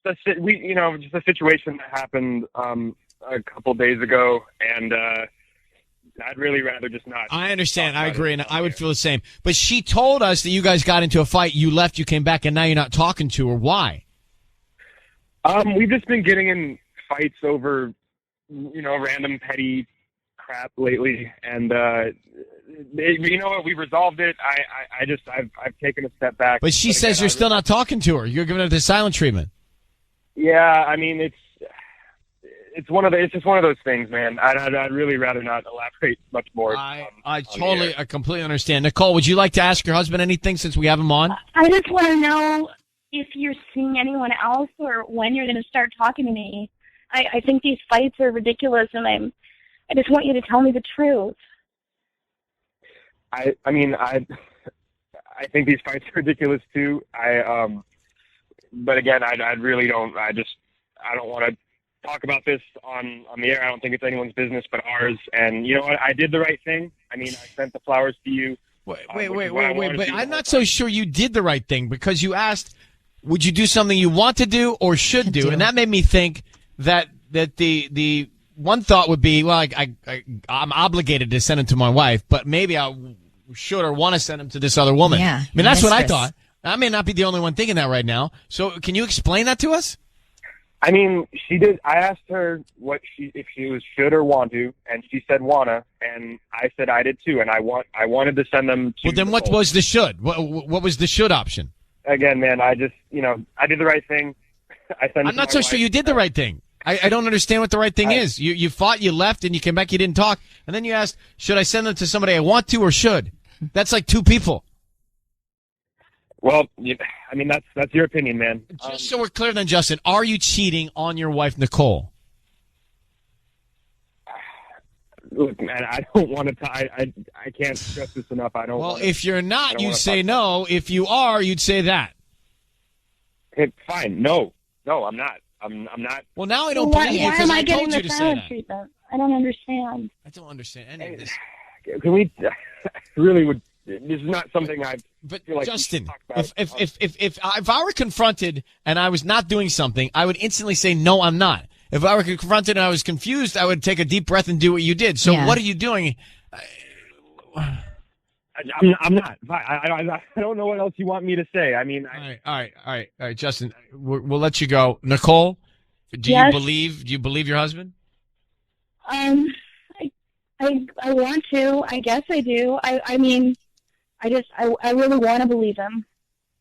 just a situation that happened a couple days ago, and I'd really rather just not. I understand. I agree, and I would feel the same. But she told us that you guys got into a fight. You left, you came back, and now you're not talking to her. Why? We've just been getting in fights over, random petty crap lately, and you know what? We resolved it. I've taken a step back. But she says you're still not talking to her. You're giving her the silent treatment. Yeah, I mean it's just one of those things, man. I'd really rather not elaborate much more. I completely understand. Nicole, would you like to ask your husband anything since we have him on? I just want to know if you're seeing anyone else or when you're going to start talking to me. I think these fights are ridiculous, and I just want you to tell me the truth. I think these fights are ridiculous too. But again, I really don't. I don't want to talk about this on the air. I don't think it's anyone's business but ours. And you know what? I did the right thing. I mean, I sent the flowers to you. Wait. But I'm not so sure you did the right thing, because you asked, would you do something you want to do or should do? And that made me think that the one thought would be, well, I'm obligated to send him to my wife, but maybe I should or want to send him to this other woman. Yeah, I mean, that's what I thought. I may not be the only one thinking that right now. So can you explain that to us? I mean, she did. I asked her if she was should or want to, and she said wanna, and I said I did too, and I wanted to send them to. Well, then what was the should? What was the should option? Again, man, I did the right thing. I'm not so sure you did the right thing. I don't understand what the right thing is. You fought, you left, and you came back, you didn't talk, and then you asked, should I send them to somebody I want to or should? That's like two people. Well, I mean, that's your opinion, man. Just so we're clear then, Justin, are you cheating on your wife, Nicole? Look, man, I don't want to. I can't stress this enough. I don't. Well, if you're not, you'd say no. If you are, you'd say that. Okay, fine. No, I'm not. I'm not. Well, now I don't believe you because I told you to say that. Treatment? I don't understand. I don't understand any of this. Can we? Really would. This is not something I. But feel like Justin, if I were confronted and I was not doing something, I would instantly say no, I'm not. If I were confronted and I was confused, I would take a deep breath and do what you did. So what are you doing? I'm not. I don't know what else you want me to say. I mean, all right, Justin, we'll let you go. Nicole, do you believe your husband? I want to. I guess I do. I mean, I really want to believe him.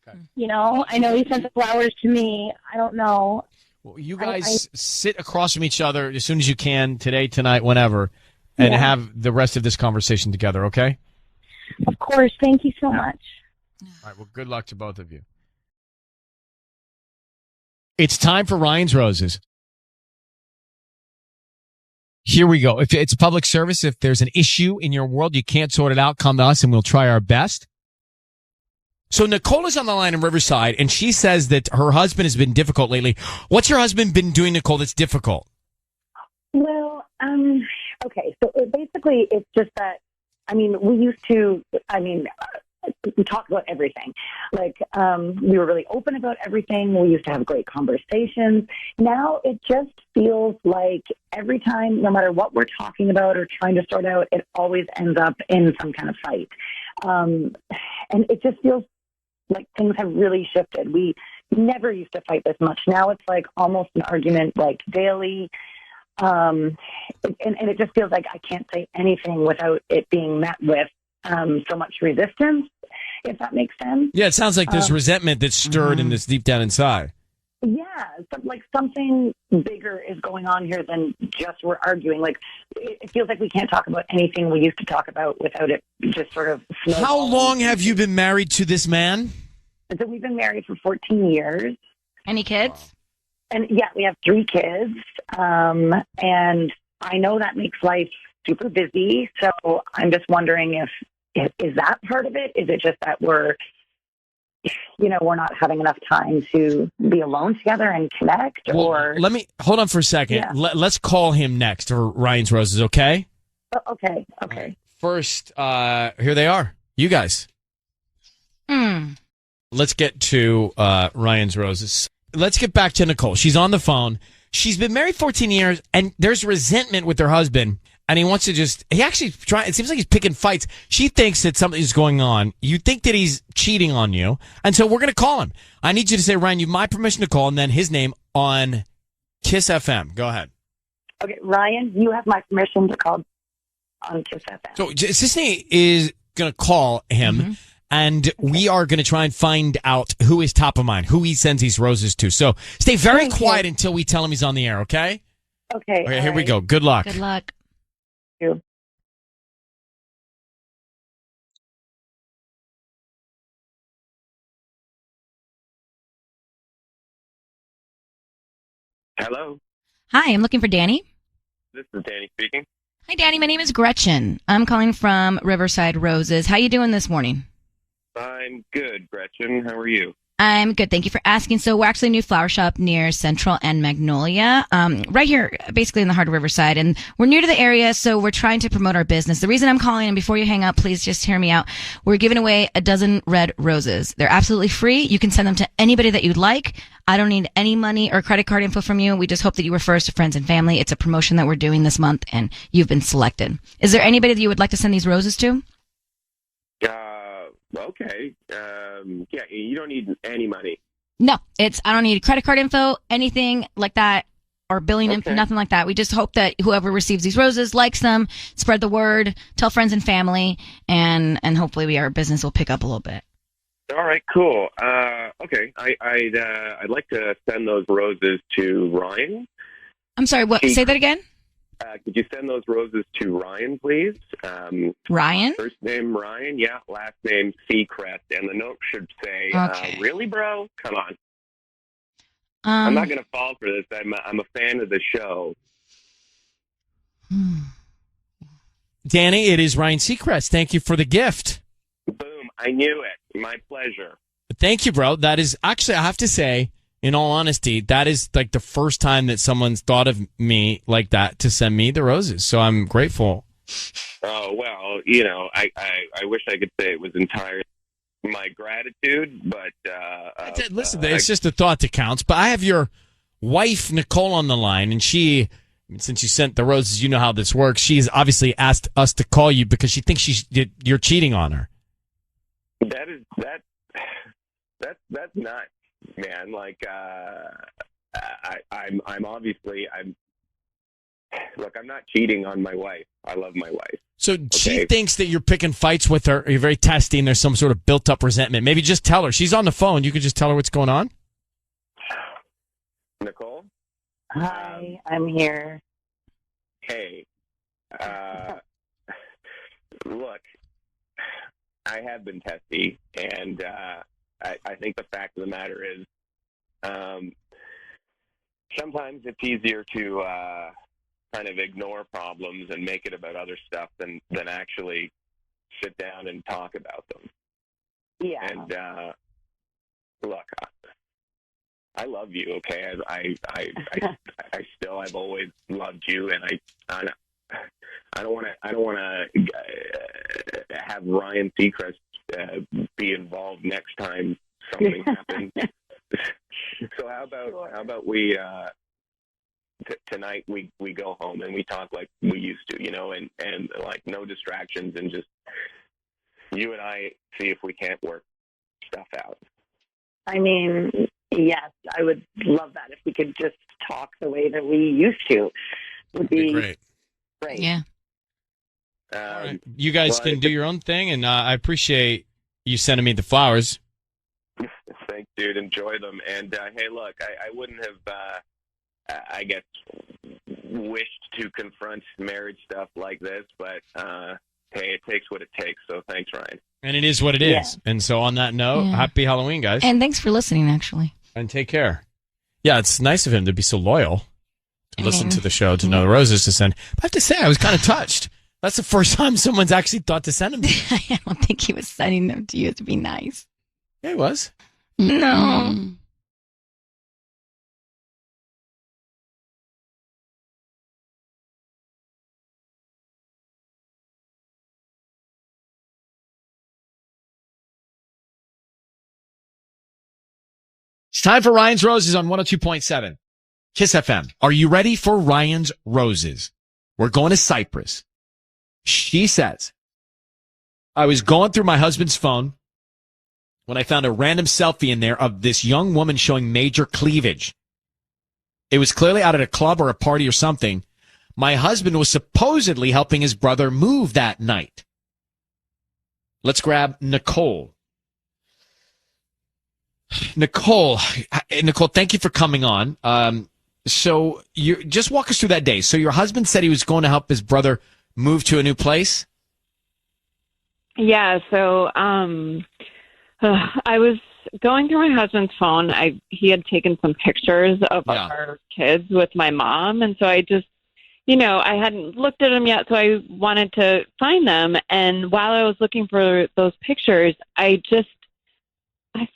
Okay. I know he sent the flowers to me. I don't know. Well, you guys sit across from each other as soon as you can, today, tonight, whenever, and have the rest of this conversation together, okay? Of course. Thank you so much. All right, well, good luck to both of you. It's time for Ryan's Roses. Here we go. If it's a public service, if there's an issue in your world, you can't sort it out, come to us and we'll try our best. So Nicole is on the line in Riverside, and she says that her husband has been difficult lately. What's your husband been doing, Nicole, that's difficult? Well, Okay, so basically it's just that, we used to, we talk about everything. Like, we were really open about everything. We used to have great conversations. Now it just feels like every time, no matter what we're talking about or trying to sort out, it always ends up in some kind of fight. And it just feels like things have really shifted. We never used to fight this much. Now it's like almost an argument like daily. And it just feels like I can't say anything without it being met with so much resistance, if that makes sense. Yeah, it sounds like there's resentment that's stirred in this deep down inside. Yeah, like something bigger is going on here than just we're arguing. Like, it feels like we can't talk about anything we used to talk about without it just sort of snowballing. How long have you been married to this man? So we've been married for 14 years. Any kids? And yeah, we have 3 kids. And I know that makes life super busy. So I'm just wondering if is that part of it? Is it just that we're not having enough time to be alone together and connect? Or let me hold on for a second. Yeah. Let's call him next for Ryan's Roses, okay? Okay. First, here they are. You guys. Let's get to Ryan's Roses. Let's get back to Nicole. She's on the phone. She's been married 14 years, and there's resentment with her husband, and he wants to it seems like he's picking fights. She thinks that something's going on. You think that he's cheating on you, and so we're going to call him. I need you to say, Ryan, you have my permission to call, and then his name on KIIS-FM. Go ahead. Okay, Ryan, you have my permission to call on KIIS-FM. So Sisney is going to call him, and we are going to try and find out who is top of mind, who he sends these roses to. So stay very quiet until we tell him he's on the air, okay? Okay. Here we go. Good luck. Good luck. Thank you. Hello, Hi, I'm looking for Danny. this is Danny speaking. Hi, Danny. My name is Gretchen. I'm calling from Riverside Roses. How you doing this morning? I'm good, Gretchen. How are you? I'm good. Thank you for asking. So we're actually a new flower shop near Central and Magnolia, right here, basically in the heart of Riverside. And we're new to the area, so we're trying to promote our business. The reason I'm calling, and before you hang up, please just hear me out. We're giving away a dozen red roses. They're absolutely free. You can send them to anybody that you'd like. I don't need any money or credit card info from you. We just hope that you refer us to friends and family. It's a promotion that we're doing this month, and you've been selected. Is there anybody that you would like to send these roses to? Okay. Yeah, you don't need any money. No, I don't need credit card info, anything like that, or billing info, nothing like that. We just hope that whoever receives these roses likes them, spread the word, tell friends and family, and hopefully our business will pick up a little bit. All right, cool. Okay, I'd like to send those roses to Ryan. I'm sorry, what? Say that again? Could you send those roses to Ryan, please? Ryan? First name Ryan, yeah. Last name Seacrest, and the note should say, "Really, bro? Come on." I'm not going to fall for this. I'm a fan of the show. Danny, it is Ryan Seacrest. Thank you for the gift. Boom! I knew it. My pleasure. Thank you, bro. That is actually, I have to say, in all honesty, that is like the first time that someone's thought of me like that to send me the roses. So I'm grateful. Oh, well, I wish I could say it was entirely my gratitude, but... Listen, it's just a thought that counts. But I have your wife, Nicole, on the line, and since you sent the roses, you know how this works. She's obviously asked us to call you because she thinks you're cheating on her. That's nuts. Man, like, I'm obviously, look, I'm not cheating on my wife. I love my wife. So she thinks that you're picking fights with her, or you're very testy, and there's some sort of built-up resentment. Maybe just tell her. She's on the phone. You could just tell her what's going on. Nicole? Hi, I'm here. Hey. Look, I have been testy, and I think the fact of the matter is sometimes it's easier to kind of ignore problems and make it about other stuff than actually sit down and talk about them. Yeah. And look, I love you. Okay, I've always loved you, and I don't want to have Ryan Seacrest be involved next time something happens. So how about we tonight we go home and we talk like we used to, and like no distractions, and just you and I see if we can't work stuff out. I mean, yes, I would love that if we could just talk the way that we used to. Would be great. Yeah. All right. You guys can do your own thing, and I appreciate you sending me the flowers. Thanks, dude. Enjoy them. And hey, look, I wouldn't have, I guess, wished to confront marriage stuff like this, but hey, it takes what it takes. So thanks, Ryan. And it is what it is. And so on that note, happy Halloween, guys. And thanks for listening, actually. And take care. Yeah, it's nice of him to be so loyal, to listen to the show, to know the roses to send. But I have to say, I was kind of touched. That's the first time someone's actually thought to send them to me. I don't think he was sending them to you to be nice. Yeah, he was. No. It's time for Ryan's Roses on 102.7 KIIS-FM. Are you ready for Ryan's Roses? We're going to Cyprus. She says, I was going through my husband's phone when I found a random selfie in there of this young woman showing major cleavage. It was clearly out at a club or a party or something. My husband was supposedly helping his brother move that night. Let's grab Nicole. Nicole, thank you for coming on. So you just walk us through that day. So your husband said he was going to help his brother move to a new place? Yeah, so I was going through my husband's phone. He had taken some pictures of our kids with my mom, and so I just, I hadn't looked at them yet, so I wanted to find them. And while I was looking for those pictures, I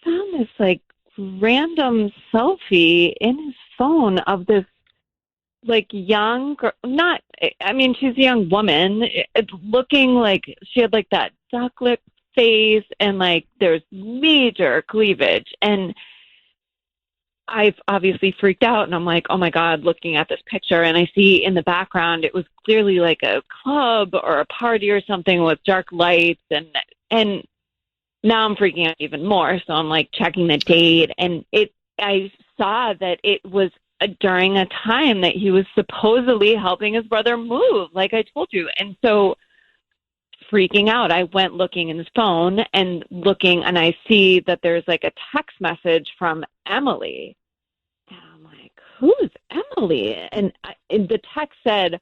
found this like random selfie in his phone of this like young girl, she's a young woman. It's looking like she had like that duck lip face and like there's major cleavage. And I've obviously freaked out and I'm like, oh my God, looking at this picture. And I see in the background, it was clearly like a club or a party or something with dark lights. And now I'm freaking out even more. So I'm like checking the date, and I saw that it was during a time that he was supposedly helping his brother move, like I told you. And so freaking out, I went looking in his phone and I see that there's like a text message from Emily. And I'm like, who's Emily? And the text said,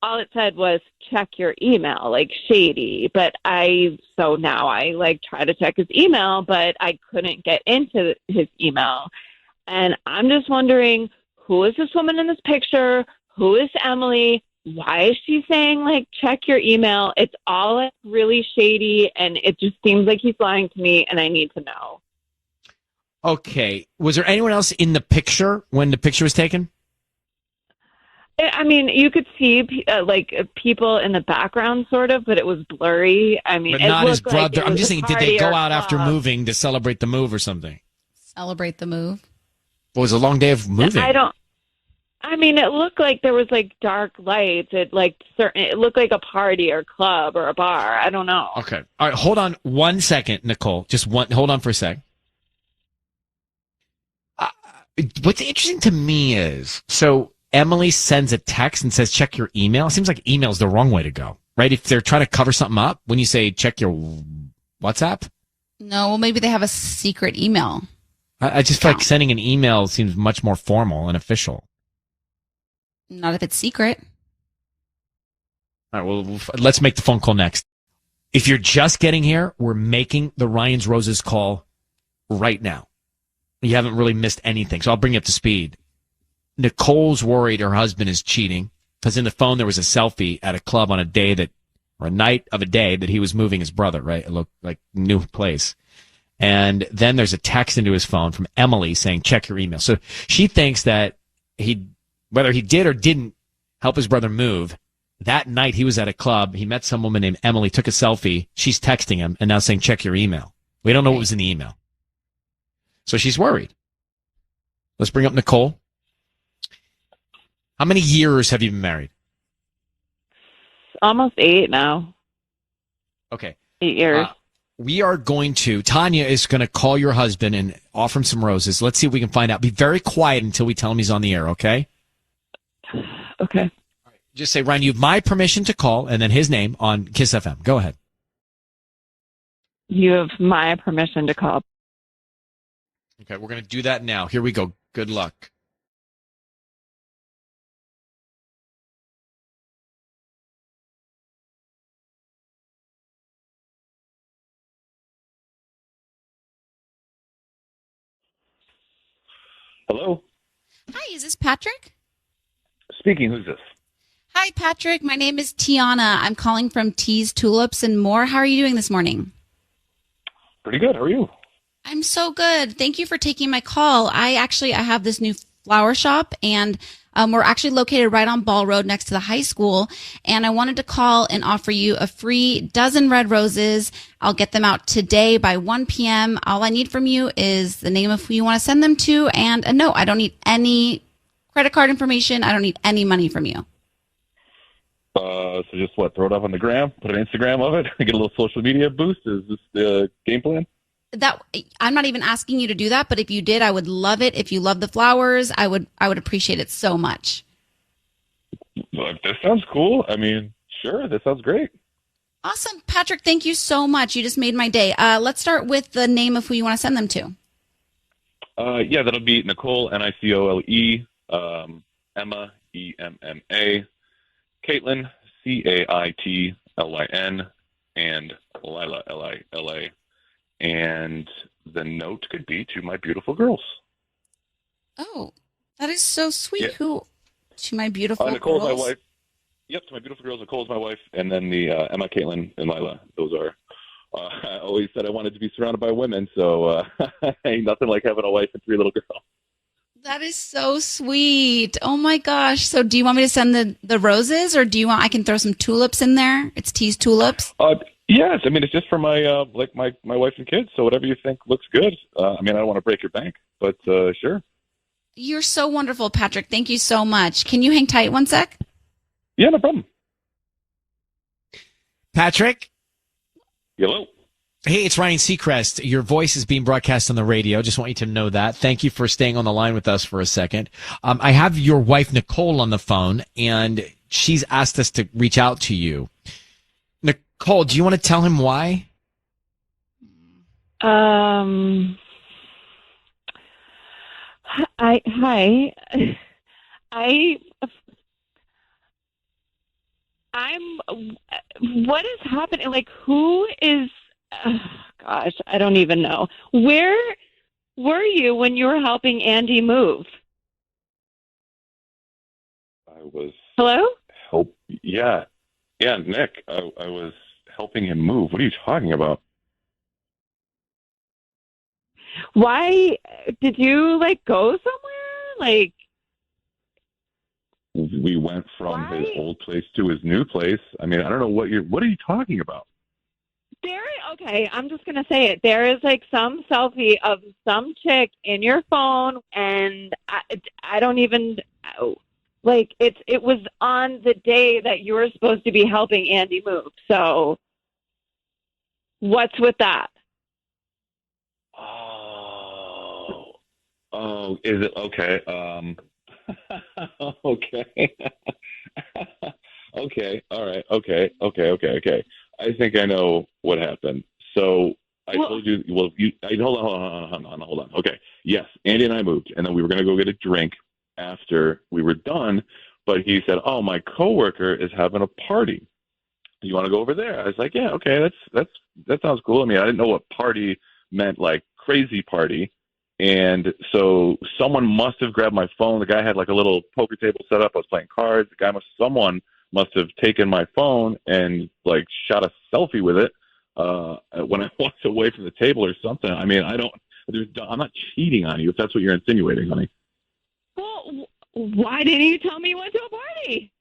all it said was check your email, like shady. So now I like try to check his email, but I couldn't get into his email. And I'm just wondering, who is this woman in this picture? Who is Emily? Why is she saying like check your email? It's all like, really shady, and it just seems like he's lying to me, and I need to know. Okay. Was there anyone else in the picture when the picture was taken? I mean, you could see people in the background, sort of, but it was blurry. I mean, but not his brother. Like I'm just thinking, did they go out after moving to celebrate the move or something? Celebrate the move? Well, it was a long day of moving. It looked like there was like dark lights. It looked like a party or club or a bar. I don't know. Okay. All right. Hold on 1 second, Nicole. Hold on for a sec. What's interesting to me is, so Emily sends a text and says, check your email. It seems like email's the wrong way to go, right? If they're trying to cover something up, when you say check your WhatsApp. No, well, maybe they have a secret email. I just feel like sending an email seems much more formal and official. Not if it's secret. All right, well, let's make the phone call next. If you're just getting here, we're making the Ryan's Roses call right now. You haven't really missed anything, so I'll bring you up to speed. Nicole's worried her husband is cheating because in the phone there was a selfie at a club on a night of a day that he was moving his brother, right? It looked like a new place. And then there's a text into his phone from Emily saying, check your email. So she thinks that whether he did or didn't help his brother move, that night he was at a club. He met some woman named Emily, took a selfie. She's texting him and now saying, check your email. We don't know what was in the email. So she's worried. Let's bring up Nicole. How many years have you been married? Almost 8 now. Okay. 8 years. Tanya is going to call your husband and offer him some roses. Let's see if we can find out. Be very quiet until we tell him he's on the air, okay? Okay. Just say, Ryan, you have my permission to call, and then his name on KIIS-FM. Go ahead. You have my permission to call. Okay, we're going to do that now. Here we go. Good luck. Hello? Hi, is this Patrick? Speaking, who's this? Hi, Patrick. My name is Tiana. I'm calling from Teas, Tulips, and More. How are you doing this morning? Pretty good. How are you? I'm so good. Thank you for taking my call. I have this new flower shop, and we're actually located right on Ball Road next to the high school. And I wanted to call and offer you a free dozen red roses. I'll get them out today by 1 p.m. All I need from you is the name of who you want to send them to and a note. I don't need any credit card information. I don't need any money from you. So just throw it up on the gram, put an Instagram of it, get a little social media boost? Is this the game plan? I'm not even asking you to do that, but if you did, I would love it. If you love the flowers, I would appreciate it so much. If this sounds cool, sure, this sounds great. Awesome. Patrick, thank you so much. You just made my day. Let's start with the name of who you want to send them to. Yeah, that'll be Nicole, Nicole, Emma, EMMA, Caitlin, CAITLYN, and Lila, LILA. And the note could be to my beautiful girls. Oh, that is so sweet. Yeah. Who? To my beautiful Nicole's girls? my wife. Yep, to my beautiful girls. Nicole's my wife. And then the Emma, Caitlin, and Lila. Those are, I always said I wanted to be surrounded by women, so ain't nothing like having a wife and 3 little girls. That is so sweet. Oh my gosh. So do you want me to send the roses, or do you want I can throw some tulips in there? It's Teas Tulips. Yes, it's just for my my wife and kids. So whatever you think looks good. I don't want to break your bank, but sure. You're so wonderful, Patrick. Thank you so much. Can you hang tight one sec? Yeah, no problem. Patrick? Hello. Hey, it's Ryan Seacrest. Your voice is being broadcast on the radio. Just want you to know that. Thank you for staying on the line with us for a second. I have your wife, Nicole, on the phone, and she's asked us to reach out to you. Nicole, do you want to tell him why? What is happening? Like, who is, gosh, I don't even know. Where were you when you were helping Andy move? I was. Hello? Yeah, Nick. I was helping him move. What are you talking about? Why did you go somewhere? We went from his old place to his new place. I don't know what are you talking about? Okay, I'm just going to say it. There is some selfie of some chick in your phone, and I don't even, it was on the day that you were supposed to be helping Andy move. So what's with that? Oh, is it? Okay. Okay. Okay. All right. Okay. I think I know what happened. So I told you, hold on. Okay. Yes. Andy and I moved, and then we were going to go get a drink after we were done, but he said, "Oh, my coworker is having a party. You want to go over there?" I was like, "Yeah, okay. That sounds cool." I didn't know what party meant, like crazy party. And so someone must have grabbed my phone. The guy had a little poker table set up. I was playing cards. Someone must have taken my phone and shot a selfie with it when I walked away from the table or something. I'm not cheating on you if that's what you're insinuating, honey. Well, why didn't you tell me you went to a party?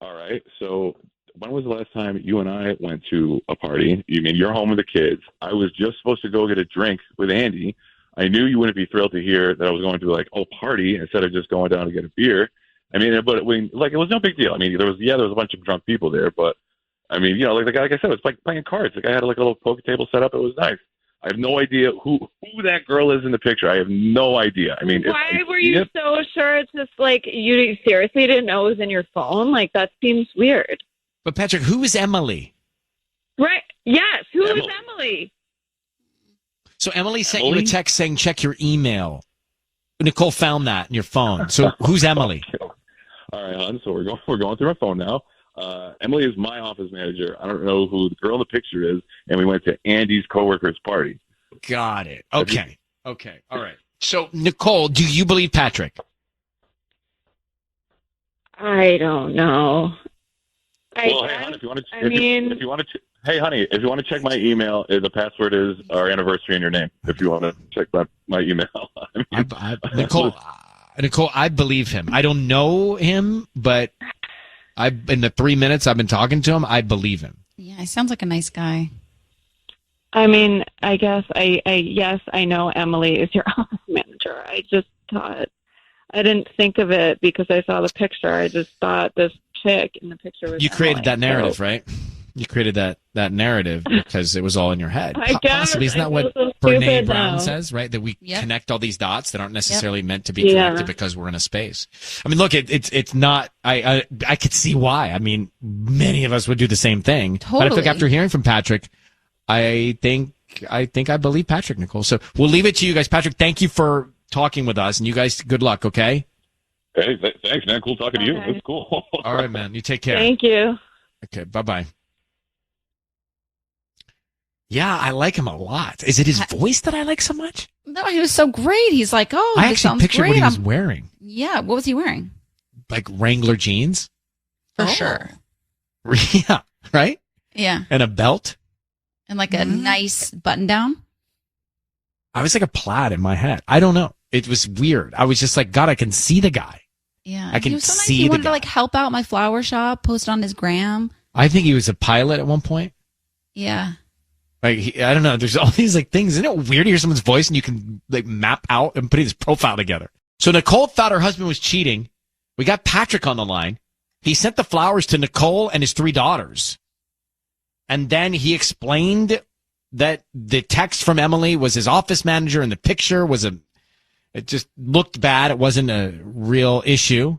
All right. So when was the last time you and I went to a party? You mean you're home with the kids? I was just supposed to go get a drink with Andy. I knew you wouldn't be thrilled to hear that I was going to like party instead of just going down to get a beer. I mean, but when like it was no big deal. I mean, there was a bunch of drunk people there, but I mean, like I said, it was like playing cards. Like I had like a little poker table set up. It was nice. I have no idea who that girl is in the picture. I have no idea. I mean, why were you so sure? It's just like you seriously didn't know it was in your phone. Like that seems weird. But Patrick, who is Emily? Right? Yes. Who is Emily? So Emily sent you a text saying check your email. Nicole found that in your phone. So who's Emily? All right, hon. So we're going through my phone now. Emily is my office manager. I don't know who the girl in the picture is, and we went to Andy's coworker's party. Got it. Okay. Okay. All right. So Nicole, do you believe Patrick? I don't know. Well, hey, hon, if you want to, hey, honey, if you want to check my email, the password is our anniversary and your name. If you want to check my email, Nicole, I believe him. I don't know him, but in the 3 minutes I've been talking to him, I believe him. Yeah, he sounds like a nice guy. I mean, I guess yes, I know Emily is your office manager. I just thought I didn't think of it because I saw the picture. I just thought this chick in the picture was You created Emily, that narrative, right? You created that narrative because it was all in your head. I guess. Possibly. Isn't that what so Brene Brown says, right? That we connect all these dots that aren't necessarily meant to be connected because we're in a space. I mean, look, it's not, I could see why. I mean, many of us would do the same thing. Totally. But I think after hearing from Patrick, I think I believe Patrick, Nicole. So we'll leave it to you guys. Patrick, thank you for talking with us, and you guys, good luck, okay? Hey, thanks, man. Cool talking to you. That's cool. All right, man. You take care. Thank you. Okay, bye-bye. Yeah, I like him a lot. Is it his voice that I like so much? No, he was so great. He's like, I actually pictured great. what he was wearing. Yeah, what was he wearing? Like Wrangler jeans. For sure. Yeah, right? Yeah. And a belt. And like a nice button down. I was like a plaid in my head. I don't know. It was weird. I was just like, God, I can see the guy. Yeah. I can he was so nice. see He the wanted guy. to like help out my flower shop, post on his gram. I think he was a pilot at one point. Yeah. Like, I don't know. There's all these like things. Isn't it weird to hear someone's voice and you can like map out and put his profile together? So Nicole thought her husband was cheating. We got Patrick on the line. He sent the flowers to Nicole and his 3 daughters. And then he explained that the text from Emily was his office manager and the picture was it just looked bad. It wasn't a real issue.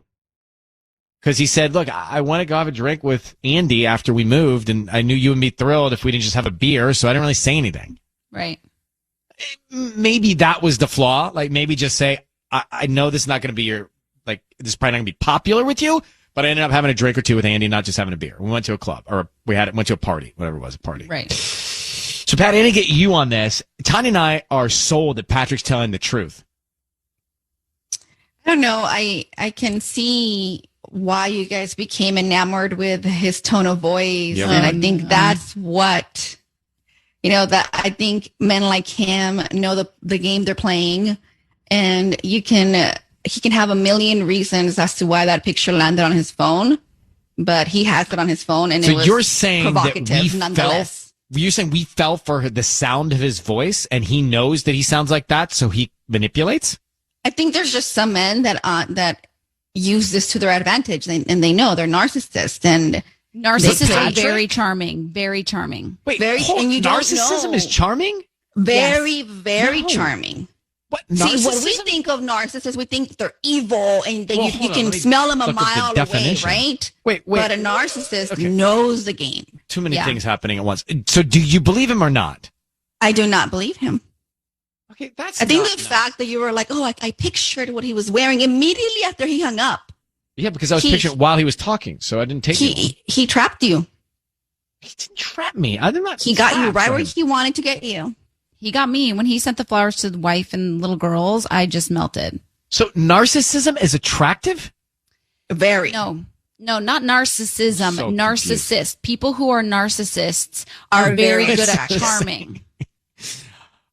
Because he said, look, I want to go have a drink with Andy after we moved, and I knew you would be thrilled if we didn't just have a beer, so I didn't really say anything. Right. Maybe that was the flaw. Like, maybe just say, I know this is not going to be this is probably not going to be popular with you, but I ended up having a drink or two with Andy, not just having a beer. We went to a club, or went to a party, whatever it was, a party. Right. So, Pat, I didn't get you on this. Tanya and I are sold that Patrick's telling the truth. I don't know. I can see why you guys became enamored with his tone of voice. Yeah, and I think that's what, that I think men like him know the game they're playing. And he can have a million reasons as to why that picture landed on his phone, but he has it on his phone. And So it was you're saying that provocative nonetheless. you're saying we fell for the sound of his voice and he knows that he sounds like that, so he manipulates? I think there's just some men that use this to their advantage, and they know they're narcissists, and Narcissists are very charming. Very charming. Wait, and you don't narcissism know. is charming? Very charming. What? See, when we think of narcissists, we think they're evil and that you hold on, can let me smell them a look up the mile away, definition. right? Wait. But a narcissist knows the game. Too many Yeah. things happening at once. So do you believe him or not? I do not believe him. Okay, that's I think not the fact that you were like, I pictured what he was wearing immediately after he hung up. Yeah, because I was He- picturing while he was talking, so I didn't take it. He trapped you. He didn't trap me. I did not. He got you trap right where him. he wanted to get you. He got me. When he sent the flowers to the wife and little girls, I just melted. So narcissism is attractive? Very. No, not narcissism. So Narcissists. People who are narcissists are very good at attractive. charming.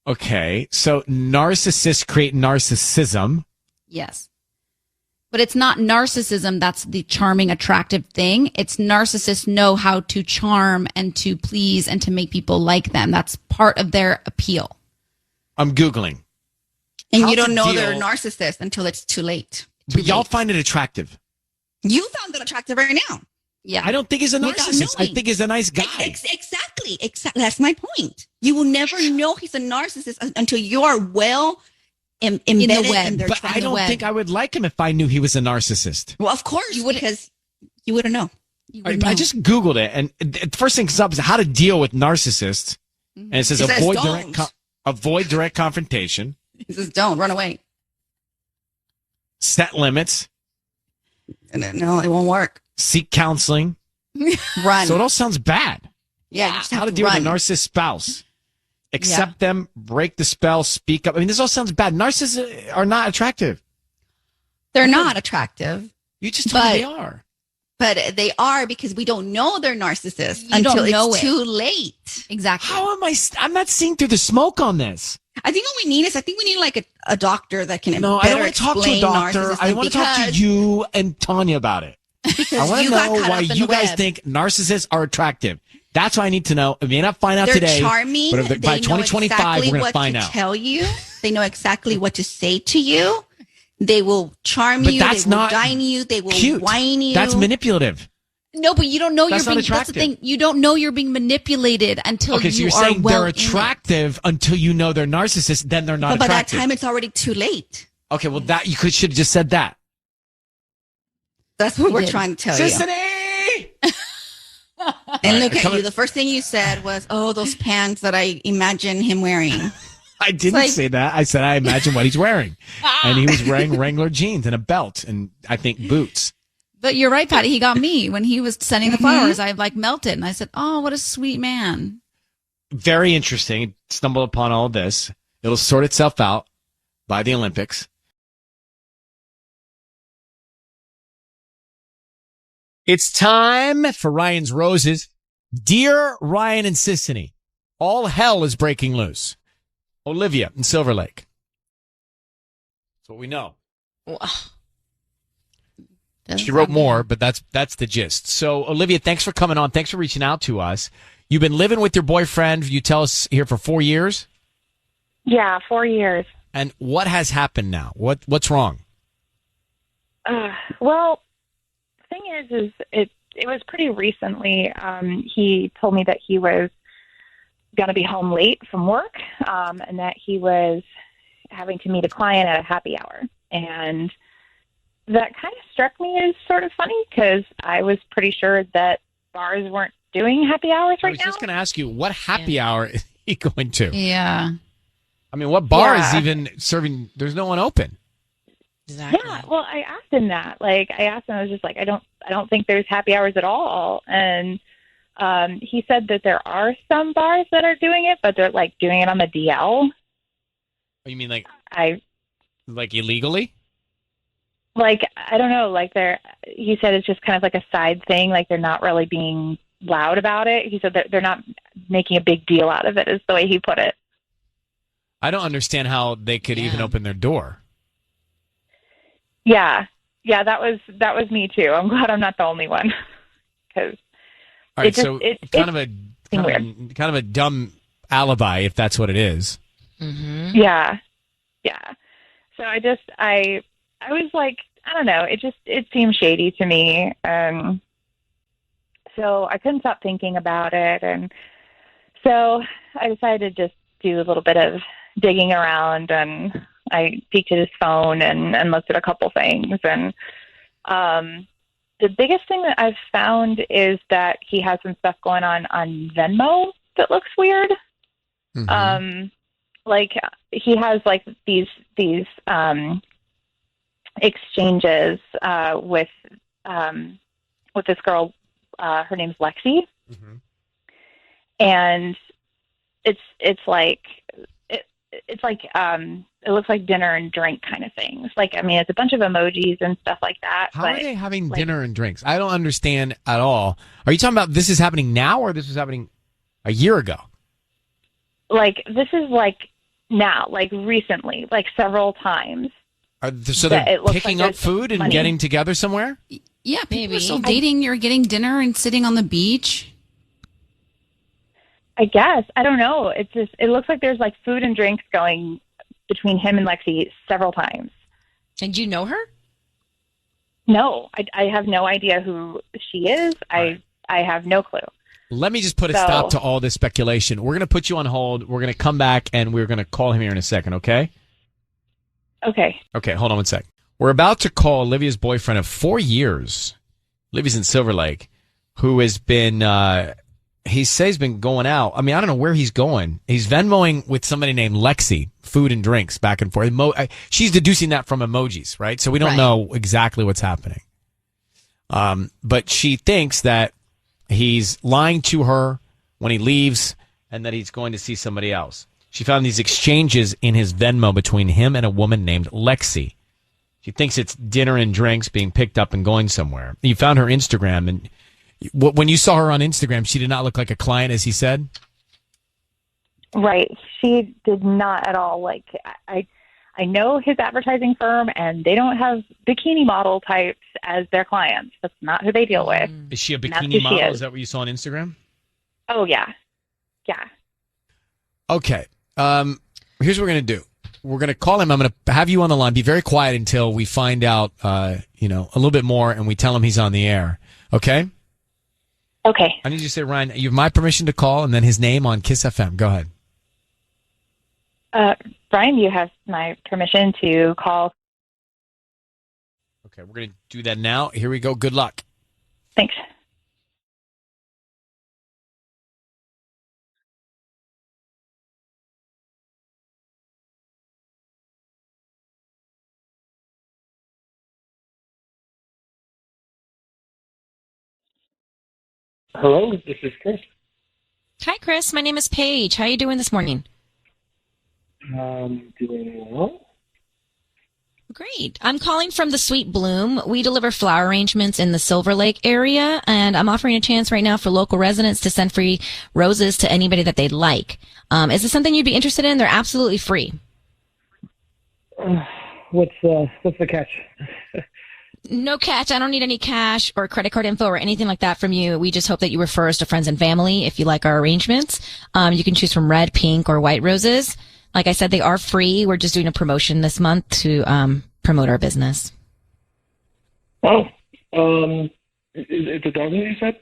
Okay, so narcissists create narcissism. Yes. But it's not narcissism that's the charming, attractive thing. It's narcissists know how to charm and to please and to make people like them. That's part of their appeal. I'm Googling. And How you to don't know deal- they're a narcissist until it's too late. But y'all find it attractive. You found it attractive right now. Yeah. I don't think he's a Without narcissist. I knowing. think he's a nice guy. Exactly. That's my point. You will never know he's a narcissist until you are well embedded in their But I don't think I would like him if I knew he was a narcissist. Well, of course, because you wouldn't know. I just Googled it, and the first thing comes up is how to deal with narcissists. And it says, It says avoid direct confrontation. He says, don't run away. Set limits. No, it won't work. Seek counseling. Run. So it all sounds bad. Yeah, you just have How to to deal run. with a narcissist spouse. Accept them, break the spell, speak up. I mean, this all sounds bad. Narcissists are not attractive. They're not attractive. You just told me they are. But they are because we don't know they're narcissists You until don't know it's it. too late. Exactly. How am I? I'm not seeing through the smoke on this. I think what we need is, we need like a doctor that can No, I better don't want to talk to a explain doctor. narcissism I want to talk to because- you and Tanya about it. I want to you got know caught why up in you the guys web. think narcissists are attractive. That's what I need to know. I may not find out They're today. charming. But They by know 2025, exactly we're going to what find to out. tell you. They know exactly what to say to you. They will charm But you. that's They will not dine you. They will cute. whine you. That's manipulative. No, but you don't know That's you're not being. That's the attractive. thing. You don't know you're being manipulated until Okay, so you you're are saying well they're in it. attractive until you know they're narcissists, then they're not But by that attractive. time, it's already too late. Okay, well, that you should have just said that. That's what You we're did. trying to tell you. Sissany! And look at Come you. on. The first thing you said was, "Oh, those pants that I imagine him wearing." I didn't like- say that. I said I imagine what he's wearing. And he was wearing Wrangler jeans and a belt and I think boots. But you're right, Patty. He got me when he was sending the flowers. I like melted, and I said, "Oh, what a sweet man." Very interesting. Stumbled upon all this. It'll sort itself out by the Olympics. It's time for Ryan's Roses. Dear Ryan and Sissany, all hell is breaking loose. Olivia in Silver Lake. That's what we know. She wrote more, but that's the gist. So, Olivia, thanks for coming on. Thanks for reaching out to us. You've been living with your boyfriend, you tell us, here for 4 years? Yeah, 4 years. And what has happened now? What's wrong? Well, the thing is it was pretty recently. He told me that he was going to be home late from work, and that he was having to meet a client at a happy hour. And that kind of struck me as sort of funny because I was pretty sure that bars weren't doing happy hours I right was now. just going to ask you, what happy hour is he going to? Yeah. I mean, what bar is Yeah. even serving? There's no one open. Yeah, well, I asked him that. Like, I was just like, I don't think there's happy hours at all. And he said that there are some bars that are doing it, but they're like doing it on the DL. You mean like illegally? Like, I don't know. Like, he said it's just kind of like a side thing. Like, they're not really being loud about it. He said that they're not making a big deal out of it, is the way he put it. I don't understand how they could even open their door. Yeah, that was me too. I'm glad I'm not the only one. Because All right, so kind of a dumb alibi, if that's what it is. Mm-hmm. Yeah. So I was like, I don't know. It seemed shady to me. So I couldn't stop thinking about it. And so I decided to just do a little bit of digging around, and I peeked at his phone and looked at a couple things. And the biggest thing that I've found is that he has some stuff going on Venmo that looks weird. Mm-hmm. Like he has like these exchanges with this girl. Her name's Lexi, and it's like it looks like dinner and drink kind of things. Like, I mean, it's a bunch of emojis and stuff like that. How are they having dinner and drinks? I don't understand at all. Are you talking about this is happening now, or this was happening a year ago? Like, this is like now, like recently, like several times. So that they're it looks picking like up there's food and money. getting together somewhere? Yeah, people Maybe. are still dating. You're getting dinner and sitting on the beach. I guess. I don't know. It's just, it looks like there's like food and drinks going between him and Lexi several times. And you know her? No, I have no idea who she is. I have no clue. Let me just put a stop to all this speculation. We're going to put you on hold. We're going to come back, and we're going to call him here in a second, okay? Okay. Okay, hold on one sec. We're about to call Olivia's boyfriend of 4 years. Olivia's in Silver Lake, who has been, he says he's been going out. I mean, I don't know where he's going. He's Venmoing with somebody named Lexi, food and drinks back and forth. She's deducing that from emojis, right? So we don't know exactly what's happening. But she thinks that he's lying to her when he leaves and that he's going to see somebody else. She found these exchanges in his Venmo between him and a woman named Lexi. She thinks it's dinner and drinks being picked up and going somewhere. You found her Instagram, and when you saw her on Instagram, she did not look like a client, as he said? Right. She did not at all. Like, I know his advertising firm, and they don't have bikini model types as their clients. That's not who they deal with. Is she a And that's bikini who she model? is. Is that what you saw on Instagram? Oh, yeah. Yeah. Okay. Here's what we're going to do. We're going to call him. I'm going to have you on the line. Be very quiet until we find out, a little bit more, and we tell him he's on the air. Okay? Okay. I need you to say, Ryan, you have my permission to call, and then his name on KIIS-FM. Go ahead. Brian, you have my permission to call. Okay, we're going to do that now. Here we go. Good luck. Thanks. Hello, this is Chris. Hi, Chris. My name is Paige. How are you doing this morning? Doing well. Great. I'm calling from the Sweet Bloom. We deliver flower arrangements in the Silver Lake area, and I'm offering a chance right now for local residents to send free roses to anybody that they'd like. Is this something you'd be interested in? They're absolutely free. What's the catch? No catch. I don't need any cash or credit card info or anything like that from you. We just hope that you refer us to friends and family if you like our arrangements. You can choose from red, pink, or white roses. Like I said, they are free. We're just doing a promotion this month to promote our business. Oh, it's a dozen, you said?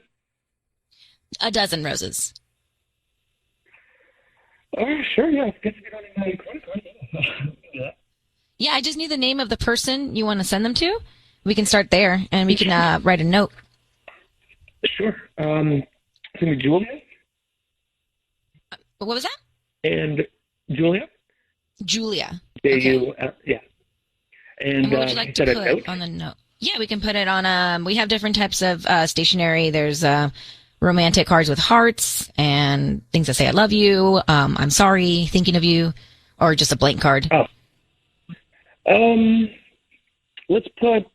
A dozen roses. Oh, sure, yeah. I guess if you don't need my credit card, yeah. Yeah, I just need the name of the person you want to send them to. We can start there, and we can write a note. Sure. Send me Julia. What was that? And Julia. Julia. Yeah. And what would you like to put on the note? Yeah, we can put it on. We have different types of stationery. There's romantic cards with hearts and things that say "I love you," "I'm sorry," "thinking of you," or just a blank card. Oh. Let's put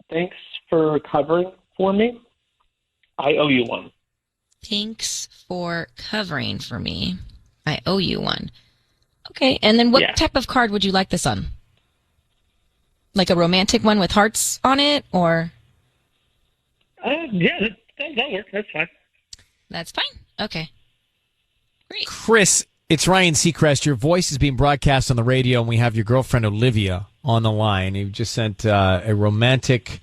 "Thanks for covering for me. I owe you one." Thanks for covering for me. I owe you one. Okay, and then what type of card would you like this on? Like a romantic one with hearts on it, or? Yeah, that works. That's fine. That's fine. Okay. Chris, it's Ryan Seacrest. Your voice is being broadcast on the radio, and we have your girlfriend Olivia on the line. You just sent a romantic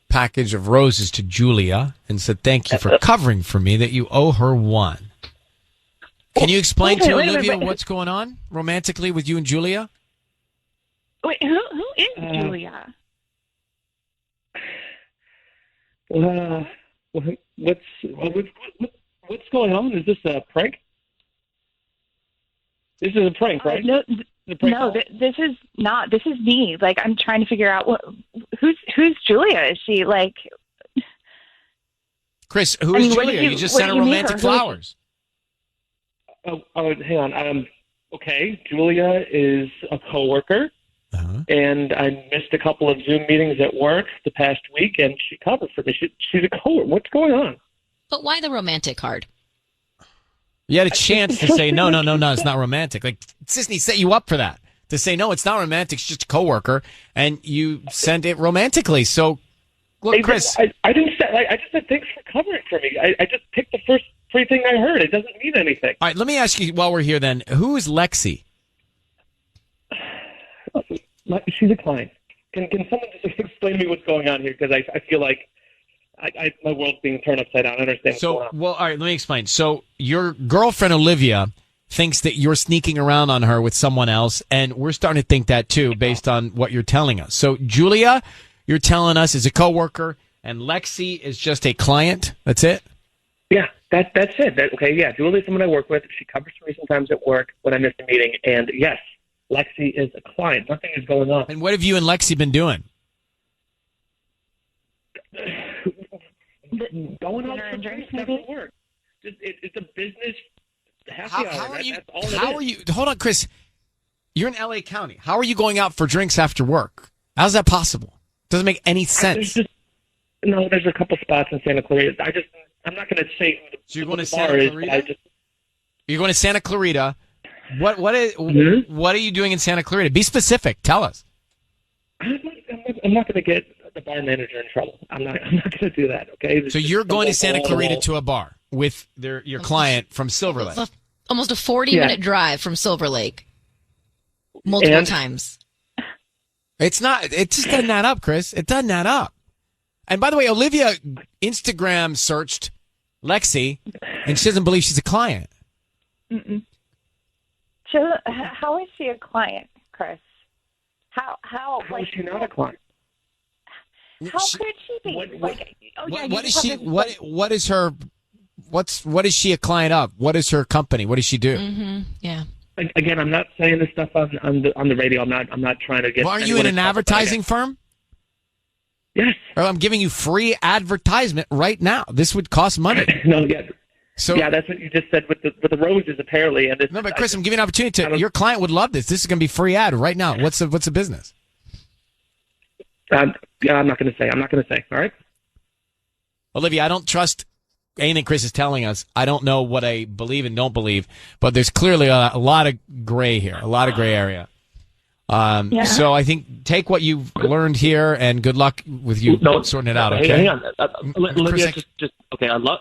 package of roses to Julia and said thank you for covering for me, that you owe her one. Can you explain to Olivia what's going on romantically with you and Julia? Wait, who is Julia? What's going on? Is this a prank? This is a prank, right? No, this is not. This is me. Like, I'm trying to figure out who's Julia. Is she like? Chris, who is Julia? You just sent her romantic flowers. Oh, hang on. Okay, Julia is a coworker, and I missed a couple of Zoom meetings at work the past week, and she covered for me. She's a coworker. What's going on? But why the romantic card? You had a chance to say, no, it's not romantic. Like, Sisney set you up for that. to say, no, it's not romantic. It's just a coworker. And you sent it romantically. So, look, Chris. I didn't say, I just said, thanks for covering for me. I just picked the first free thing I heard. It doesn't mean anything. All right, let me ask you while we're here then. Who is Lexi? She's a client. Can someone just explain to me what's going on here? Because I feel like my world's being turned upside down. I understand what's going on. Well, all right, let me explain. So your girlfriend, Olivia, thinks that you're sneaking around on her with someone else, and we're starting to think that too based on what you're telling us. So Julia, you're telling us, is a coworker, and Lexi is just a client? That's it? Yeah, that's it. Okay, yeah, Julie's someone I work with. She covers for me sometimes at work when I miss a meeting, and yes, Lexi is a client. Nothing is going on. And what have you and Lexi been doing? Going on for drinks after work. It's a business happy hour. How are you? Hold on, Chris. You're in L.A. County. How are you going out for drinks after work? How's that possible? Doesn't make any sense. There's a couple spots in Santa Clarita. I'm not going to say who the, so you're going to Santa Clarita? You're going to Santa Clarita. What are you doing in Santa Clarita? Be specific. Tell us. I'm not going to get the bar manager in trouble. I'm not going to do that. Okay. So you're going to Santa Clarita to a bar with your client from Silver Lake. Almost a 40-minute drive from Silver Lake. Multiple times. It's just doesn't add up, Chris. It doesn't add up. And by the way, Olivia Instagram searched Lexi, and she doesn't believe she's a client. Mm-mm. How is she a client, Chris? How is she not a client? How could she be? What is she? What is her? What is she a client of? What is her company? What does she do? Mm-hmm. Yeah. Again, I'm not saying this stuff on the radio. I'm not trying to get. Well, are you in an advertising firm? Yes. Well, I'm giving you free advertisement right now. This would cost money. Yeah, that's what you just said with the roses, apparently. And no, but Chris, I'm giving you an opportunity to. Your client would love this. This is going to be free ad right now. What's the business? I'm not going to say. All right. Olivia, I don't trust anything Chris is telling us. I don't know what I believe and don't believe, but there's clearly a lot of gray here, a lot of gray area. So I think take what you've learned here, and good luck with you sorting it out. Okay. Hang on, Olivia. Just okay. Hang on.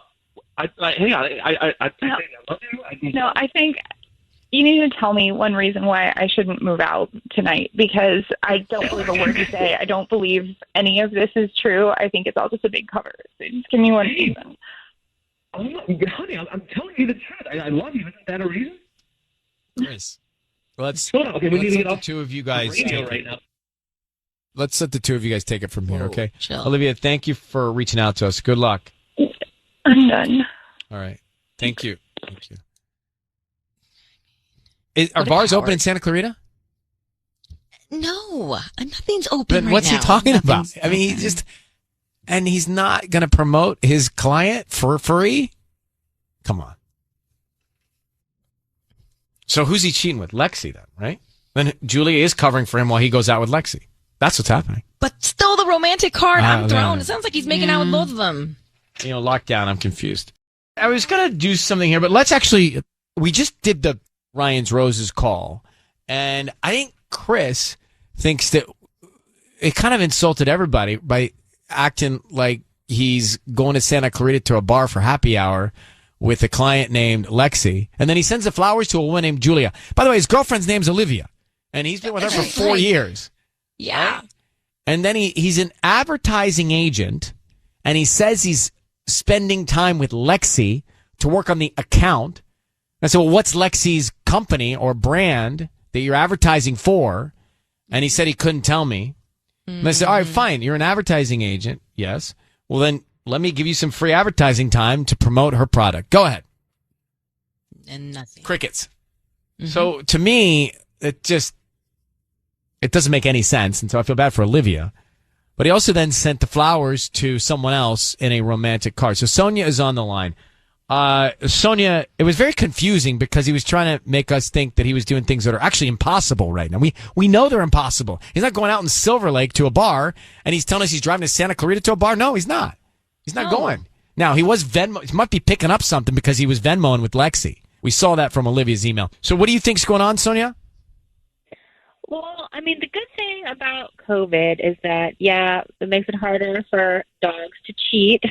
I love you. No, I think you need to tell me one reason why I shouldn't move out tonight, because I don't believe a word you say. I don't believe any of this is true. I think it's all just a big cover. So just give me one reason. Honey, I'm telling you the truth. I love you. Isn't that a reason? Chris, let's we need to get off the two of you guys right now. Let's let the two of you guys take it from here, okay? Chill. Olivia, thank you for reaching out to us. Good luck. I'm done. All right. Thank you. Are bars open in Santa Clarita? No, nothing's open Then what's he talking about? I mean, he's not going to promote his client for free? Come on. So who's he cheating with? Lexi then, right? Then Julia is covering for him while he goes out with Lexi. That's what's happening. But still the romantic card I'm thrown. It sounds like he's making out with both of them. Lockdown, I'm confused. I was going to do something here, but we just did the Ryan's Roses call, and I think Chris thinks that it kind of insulted everybody by acting like he's going to Santa Clarita to a bar for happy hour with a client named Lexi, and then he sends the flowers to a woman named Julia. By the way, his girlfriend's name's Olivia, and he's been with her for 4 years. Yeah. Right? And then he's an advertising agent, and he says he's spending time with Lexi to work on the account. I said, well, what's Lexi's company or brand that you're advertising for? And he said he couldn't tell me. And I said, all right, fine. You're an advertising agent. Yes. Well, then let me give you some free advertising time to promote her product. Go ahead. And nothing. Crickets. Mm-hmm. So to me, it doesn't make any sense. And so I feel bad for Olivia. But he also then sent the flowers to someone else in a romantic card. So Sonia is on the line. Sonia, it was very confusing because he was trying to make us think that he was doing things that are actually impossible right now. We know they're impossible. He's not going out in Silver Lake to a bar, and he's telling us he's driving to Santa Clarita to a bar. No, he's not. He's not going. Now, he was Venmo. He might be picking up something because he was Venmoing with Lexi. We saw that from Olivia's email. So what do you think's going on, Sonia? Well, I mean, the good thing about COVID is that, yeah, it makes it harder for dogs to cheat.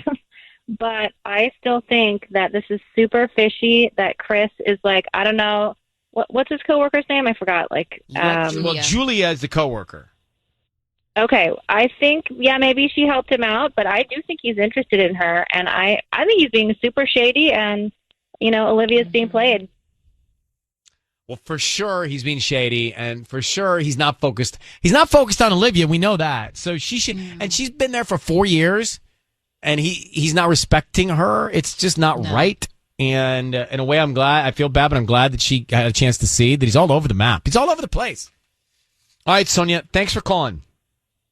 But I still think that this is super fishy, that Chris is like, I don't know, what's his coworker's name? I forgot. Well, Julia is the coworker. Okay, I think, yeah, maybe she helped him out, but I do think he's interested in her, and I think he's being super shady, and, Olivia's being played. Well, for sure he's being shady, and for sure he's not focused. He's not focused on Olivia. We know that. So she should, and she's been there for 4 years, and he's not respecting her. It's just not right. And in a way, I feel bad, but I'm glad that she had a chance to see that he's all over the map. He's all over the place. All right, Sonia, thanks for calling.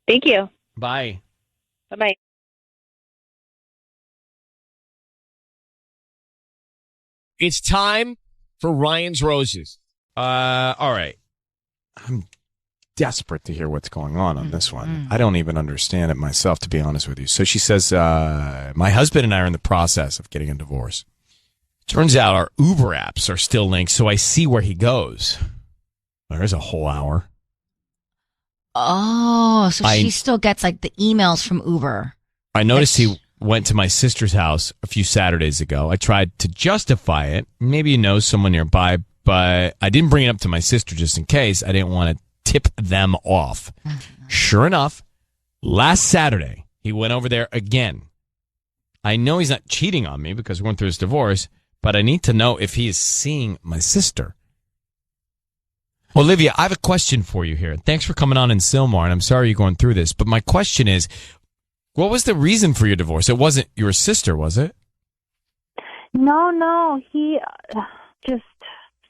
Thank you. Bye. Bye-bye. It's time for Ryan's Roses. All right. I'm desperate to hear what's going on this one. I don't even understand it myself, to be honest with you. So she says, my husband and I are in the process of getting a divorce. Turns out our Uber apps are still linked, so I see where he goes. There's a whole hour. Oh, so she still gets like the emails from Uber. I noticed he went to my sister's house a few Saturdays ago. I tried to justify it. Maybe he knows someone nearby, but I didn't bring it up to my sister just in case. I didn't want to tip them off. Sure enough, last Saturday, he went over there again. I know he's not cheating on me because we went through his divorce, but I need to know if he is seeing my sister. Olivia, I have a question for you here. Thanks for coming on in Sylmar, and I'm sorry you're going through this, but my question is, what was the reason for your divorce? It wasn't your sister, was it? No. He just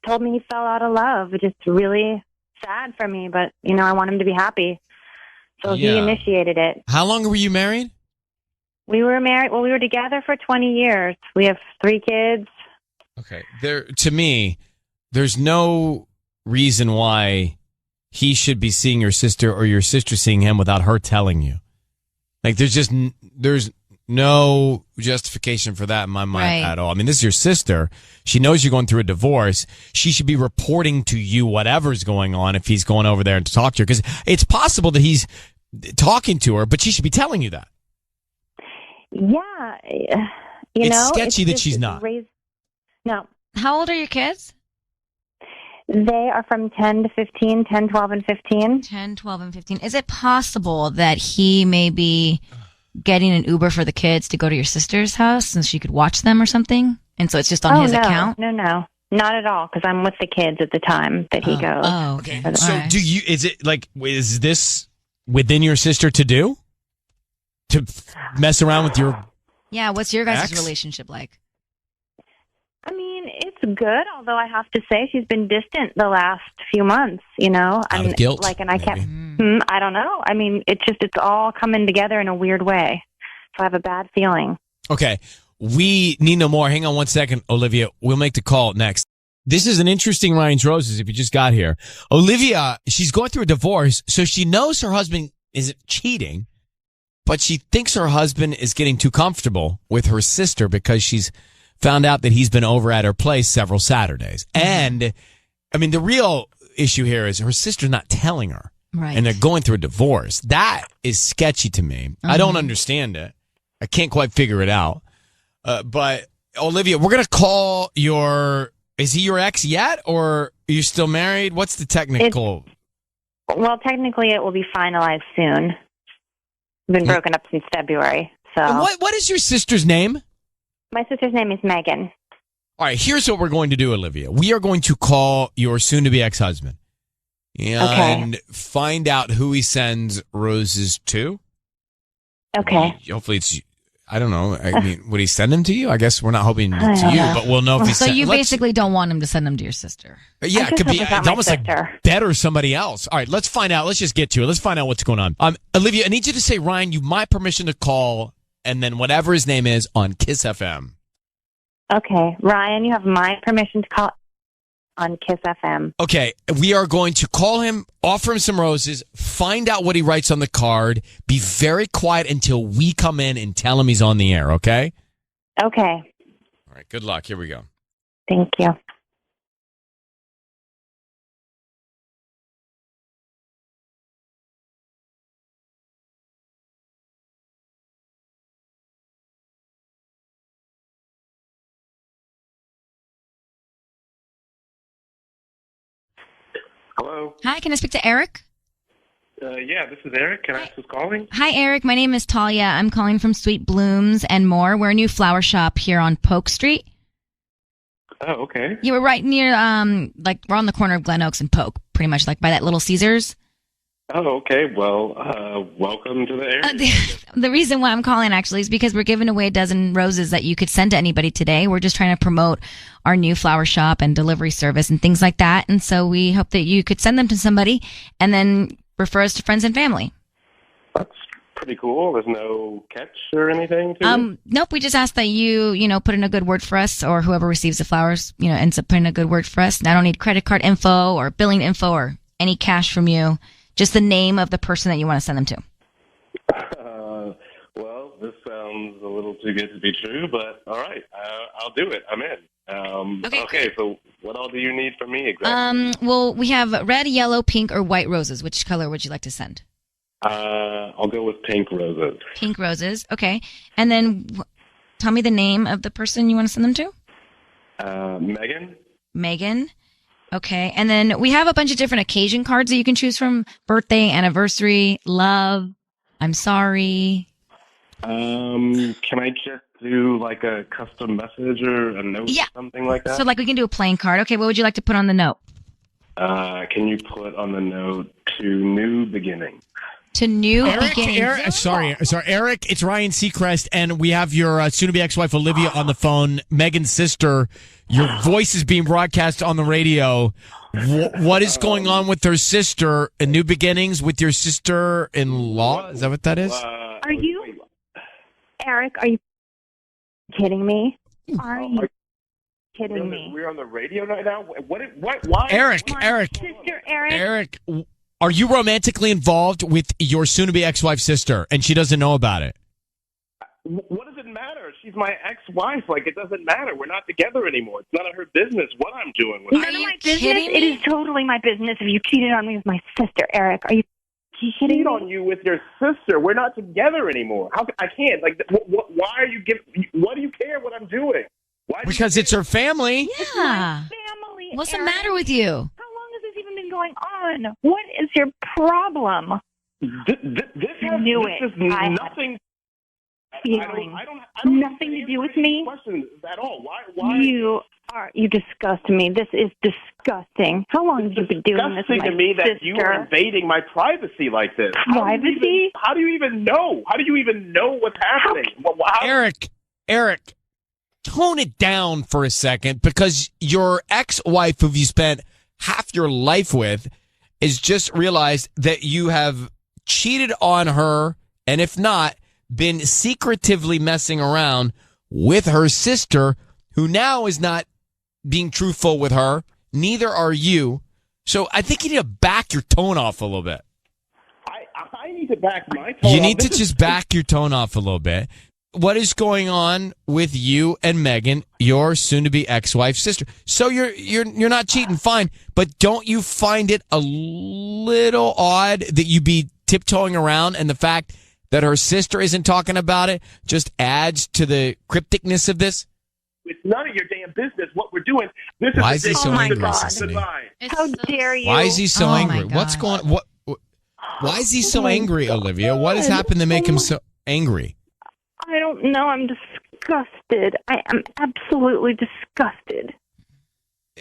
told me he fell out of love. It's just really sad for me, but, I want him to be happy. So he initiated it. How long were you married? We were married. Well, we were together for 20 years. We have 3 kids. Okay. To me, there's no reason why he should be seeing your sister or your sister seeing him without her telling you. Like, there's no justification for that in my mind at all. I mean, this is your sister. She knows you're going through a divorce. She should be reporting to you whatever's going on if he's going over there to talk to her. Because it's possible that he's talking to her, but she should be telling you that. Yeah. It's sketchy that she's not. No. How old are your kids? They are from 10 to 15, 10, 12, and 15. 10, 12, and 15. Is it possible that he may be getting an Uber for the kids to go to your sister's house so she could watch them or something? And so it's just on his account? No. Not at all, because I'm with the kids at the time that he goes. Oh, okay. So is this within your sister to do? To mess around with your Yeah, what's your guys' ex? relationship like? I mean, it's good, although I have to say she's been distant the last few months, Out of guilt, and I kept, I don't know. I mean, it's all coming together in a weird way. So I have a bad feeling. Okay. We need no more. Hang on one second, Olivia. We'll make the call next. This is an interesting Ryan's Roses if you just got here. Olivia, she's going through a divorce, so she knows her husband isn't cheating, but she thinks her husband is getting too comfortable with her sister because she's found out that he's been over at her place several Saturdays. And, I mean, the real issue here is her sister's not telling her. Right. And they're going through a divorce. That is sketchy to me. I don't understand it. I can't quite figure it out. But, Olivia, we're going to call is he your ex yet? Or are you still married? What's the technical? Well, technically it will be finalized soon. We've been broken up since February. So What is your sister's name? My sister's name is Megan. All right, here's what we're going to do, Olivia. We are going to call your soon-to-be ex-husband and find out who he sends roses to. Okay. Hopefully it's, I don't know. I mean, would he send them to you? I guess we're not hoping to you, but we'll know if he So you basically don't want him to send them to your sister. Yeah, it could be it's almost like Bet or somebody else. All right, let's find out. Let's just get to it. Let's find out what's going on. Olivia, I need you to say, Ryan, you have my permission to call, and then whatever his name is on KIIS-FM. Okay. Ryan, you have my permission to call on KIIS-FM. Okay. We are going to call him, offer him some roses, find out what he writes on the card, be very quiet until we come in and tell him he's on the air, okay? Okay. All right. Good luck. Here we go. Thank you. Hello. Hi, can I speak to Eric? Yeah, this is Eric. Can I ask who's calling? Hi, Eric. My name is Talia. I'm calling from Sweet Blooms and More. We're a new flower shop here on Polk Street. Oh, okay. You were right near, we're on the corner of Glen Oaks and Polk, pretty much, like by that Little Caesars. Oh, okay. Well, welcome to the area. The reason why I'm calling actually is because we're giving away a dozen roses that you could send to anybody today. We're just trying to promote our new flower shop and delivery service and things like that. And so we hope that you could send them to somebody and then refer us to friends and family. That's pretty cool. There's no catch or anything to it? Nope. We just ask that you put in a good word for us, or whoever receives the flowers, ends up putting a good word for us. And I don't need credit card info or billing info or any cash from you. Just the name of the person that you want to send them to. Well, this sounds a little too good to be true, but all right. I'll do it. I'm in. Okay, so what all do you need from me exactly? Well, we have red, yellow, pink, or white roses. Which color would you like to send? I'll go with pink roses. Pink roses. Okay. And then tell me the name of the person you want to send them to. Megan. Megan. Okay. And then we have a bunch of different occasion cards that you can choose from. Birthday, anniversary, love, I'm sorry. Can I just do like a custom message or a note or something like that? So like we can do a plain card. Okay. What would you like to put on the note? Can you put on the note to new beginning? To new beginnings. Eric, it's Ryan Seacrest, and we have your soon-to-be ex-wife Olivia on the phone, Megan's sister. Your voice is being broadcast on the radio. What is going on with her sister in New Beginnings with your sister-in-law? Is that what that is? Are you, Eric? Are you kidding me? Are you kidding me? We're on the radio right now. Why? Eric. Sister Eric. Eric, are you romantically involved with your soon-to-be ex-wife sister, and she doesn't know about it? What does it matter? She's my ex-wife. Like, it doesn't matter. We're not together anymore. It's none of her business what I'm doing with her. None of my business. It is totally my business if you cheated on me with my sister, Eric. Are you kidding me? Cheat on you with your sister. We're not together anymore. I can't. Like, why are you giving? What do you care what I'm doing? Because it's her family. Yeah. Family. What's Eric. the matter with you? How long has this even been going on? What is your problem? This has nothing. I don't nothing to do with me. Questions at all? Why? You disgust me. This is disgusting. How long have you been doing this with my to me that sister? you are invading my privacy like this. Privacy? How do you even know? How do you even know what's happening? Eric, tone it down for a second, because your ex-wife, who you spent half your life with, is just realized that you have cheated on her, and if not, been secretively messing around with her sister, who now is not being truthful with her. Neither are you. So I think you need to back your tone off a little bit. I need to back my tone off. You need to just back your tone off a little bit. What is going on with you and Megan, your soon-to-be ex-wife's sister? So you're not cheating, fine, but don't you find it a little odd that you be tiptoeing around, and the fact that her sister isn't talking about it just adds to the crypticness of this? It's none of your damn business what we're doing. Why is he so angry? How dare you? Why is he so angry? What's going on? Why is he so angry, Olivia? What has happened to make him so angry? I don't know. I'm disgusted. I am absolutely disgusted.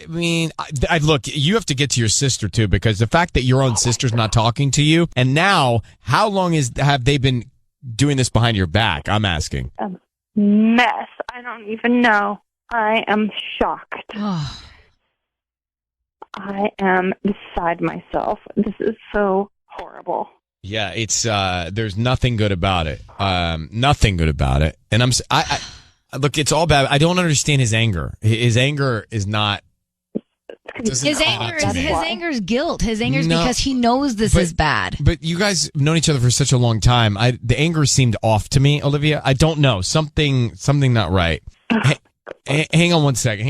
I mean, I look, you have to get to your sister, too, because the fact that your own sister's not talking to you, and now, how long have they been doing this behind your back? I'm asking. A mess. I don't even know. I am shocked. I am beside myself. This is so horrible. Yeah, it's there's nothing good about it. Nothing good about it. And I look, it's all bad. I don't understand his anger. His anger is not. His anger is guilt. His anger is because he knows this is bad. But you guys have known each other for such a long time. The anger seemed off to me, Olivia. I don't know. Something not right. Hang on one second.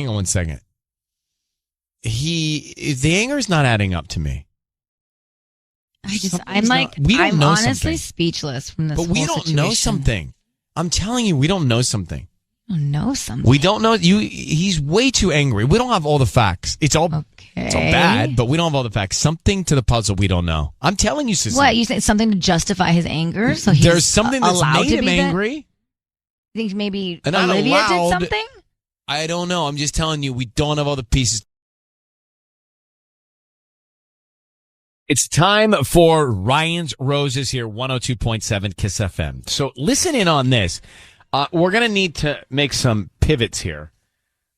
The anger is not adding up to me. I'm honestly speechless from this. But we don't know something. I'm telling you, we don't know something. Know something. We don't know. He's way too angry. We don't have all the facts. It's all so bad, but we don't have all the facts. Something to the puzzle we don't know. I'm telling you, Sissy. What, you think something to justify his anger? So he's There's something that's allowed made to him be angry. You think maybe And not Olivia did allowed. something? I don't know. I'm just telling you, we don't have all the pieces. It's time for Ryan's Roses here, 102.7 KIIS FM. So listen in on this. We're going to need to make some pivots here.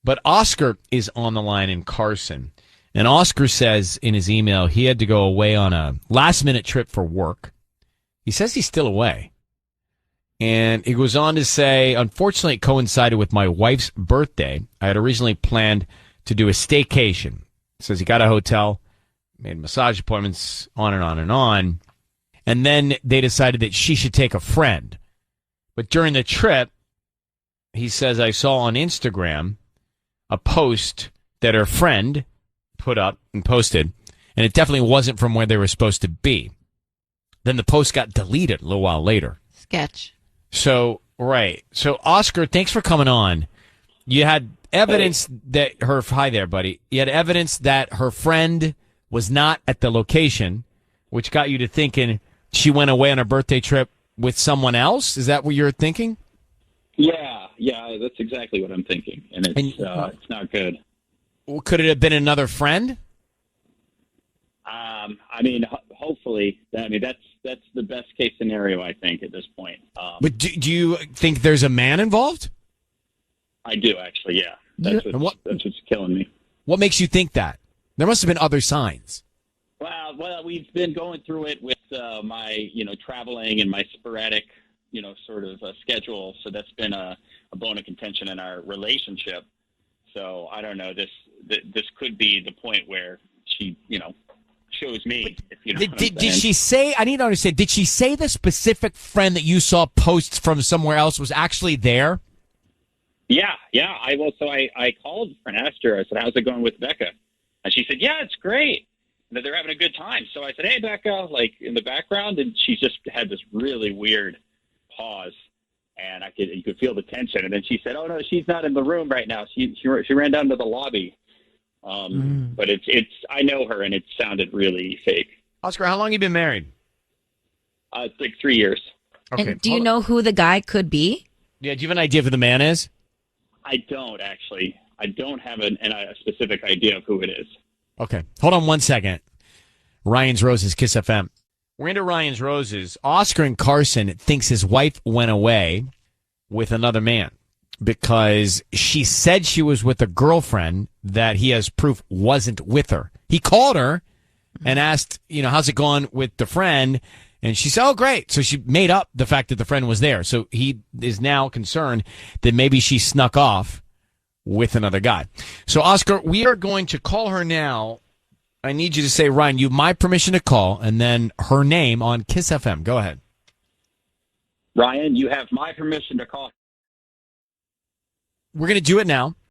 But Oscar is on the line in Carson. And Oscar says in his email he had to go away on a last-minute trip for work. He says he's still away. And he goes on to say, unfortunately, it coincided with my wife's birthday. I had originally planned to do a staycation. He says he got a hotel, made massage appointments, on and on and on. And then they decided that she should take a friend. But during the trip, he says, I saw on Instagram a post that her friend put up and posted, and it definitely wasn't from where they were supposed to be. Then the post got deleted a little while later. Sketch. So, right. So, Oscar, thanks for coming on. You had evidence that her, hi there, buddy. You had evidence that her friend was not at the location, which got you to thinking she went away on her birthday trip with someone else. Is that what you're thinking? Yeah, that's exactly what I'm thinking, and it's not good. Well, could it have been another friend? I mean, hopefully. I mean, that's the best case scenario, I think, at this point. But do you think there's a man involved? I do, actually. Yeah, that's what's killing me. What makes you think that? There must have been other signs. Well, we've been going through it with my, traveling and my sporadic, sort of schedule. So that's been a bone of contention in our relationship. So I don't know. This could be the point where she, shows me. If you know what I'm saying. Did she say? I need to understand. Did she say the specific friend that you saw posts from somewhere else was actually there? Yeah. I called and asked her. I said, "How's it going with Becca?" And she said, "Yeah, it's great. That they're having a good time." So I said, "Hey, Becca," like in the background, and she just had this really weird pause, and you could feel the tension. And then she said, "Oh no, she's not in the room right now. She ran down to the lobby." But it's I know her, and it sounded really fake. Oscar, how long have you been married? It's like 3 years. Okay. And do you know who the guy could be? Yeah. Do you have an idea of who the man is? I don't actually. I don't have a specific idea of who it is. Okay. Hold on one second. Ryan's Roses, KIIS FM. We're into Ryan's Roses. Oscar in Carson thinks his wife went away with another man because she said she was with a girlfriend that he has proof wasn't with her. He called her and asked, how's it going with the friend? And she said, oh, great. So she made up the fact that the friend was there. So he is now concerned that maybe she snuck off with another guy. So, Oscar, we are going to call her now. I need you to say, Ryan, you have my permission to call, and then her name on KIIS FM. Go ahead. Ryan, you have my permission to call. We're going to do it now.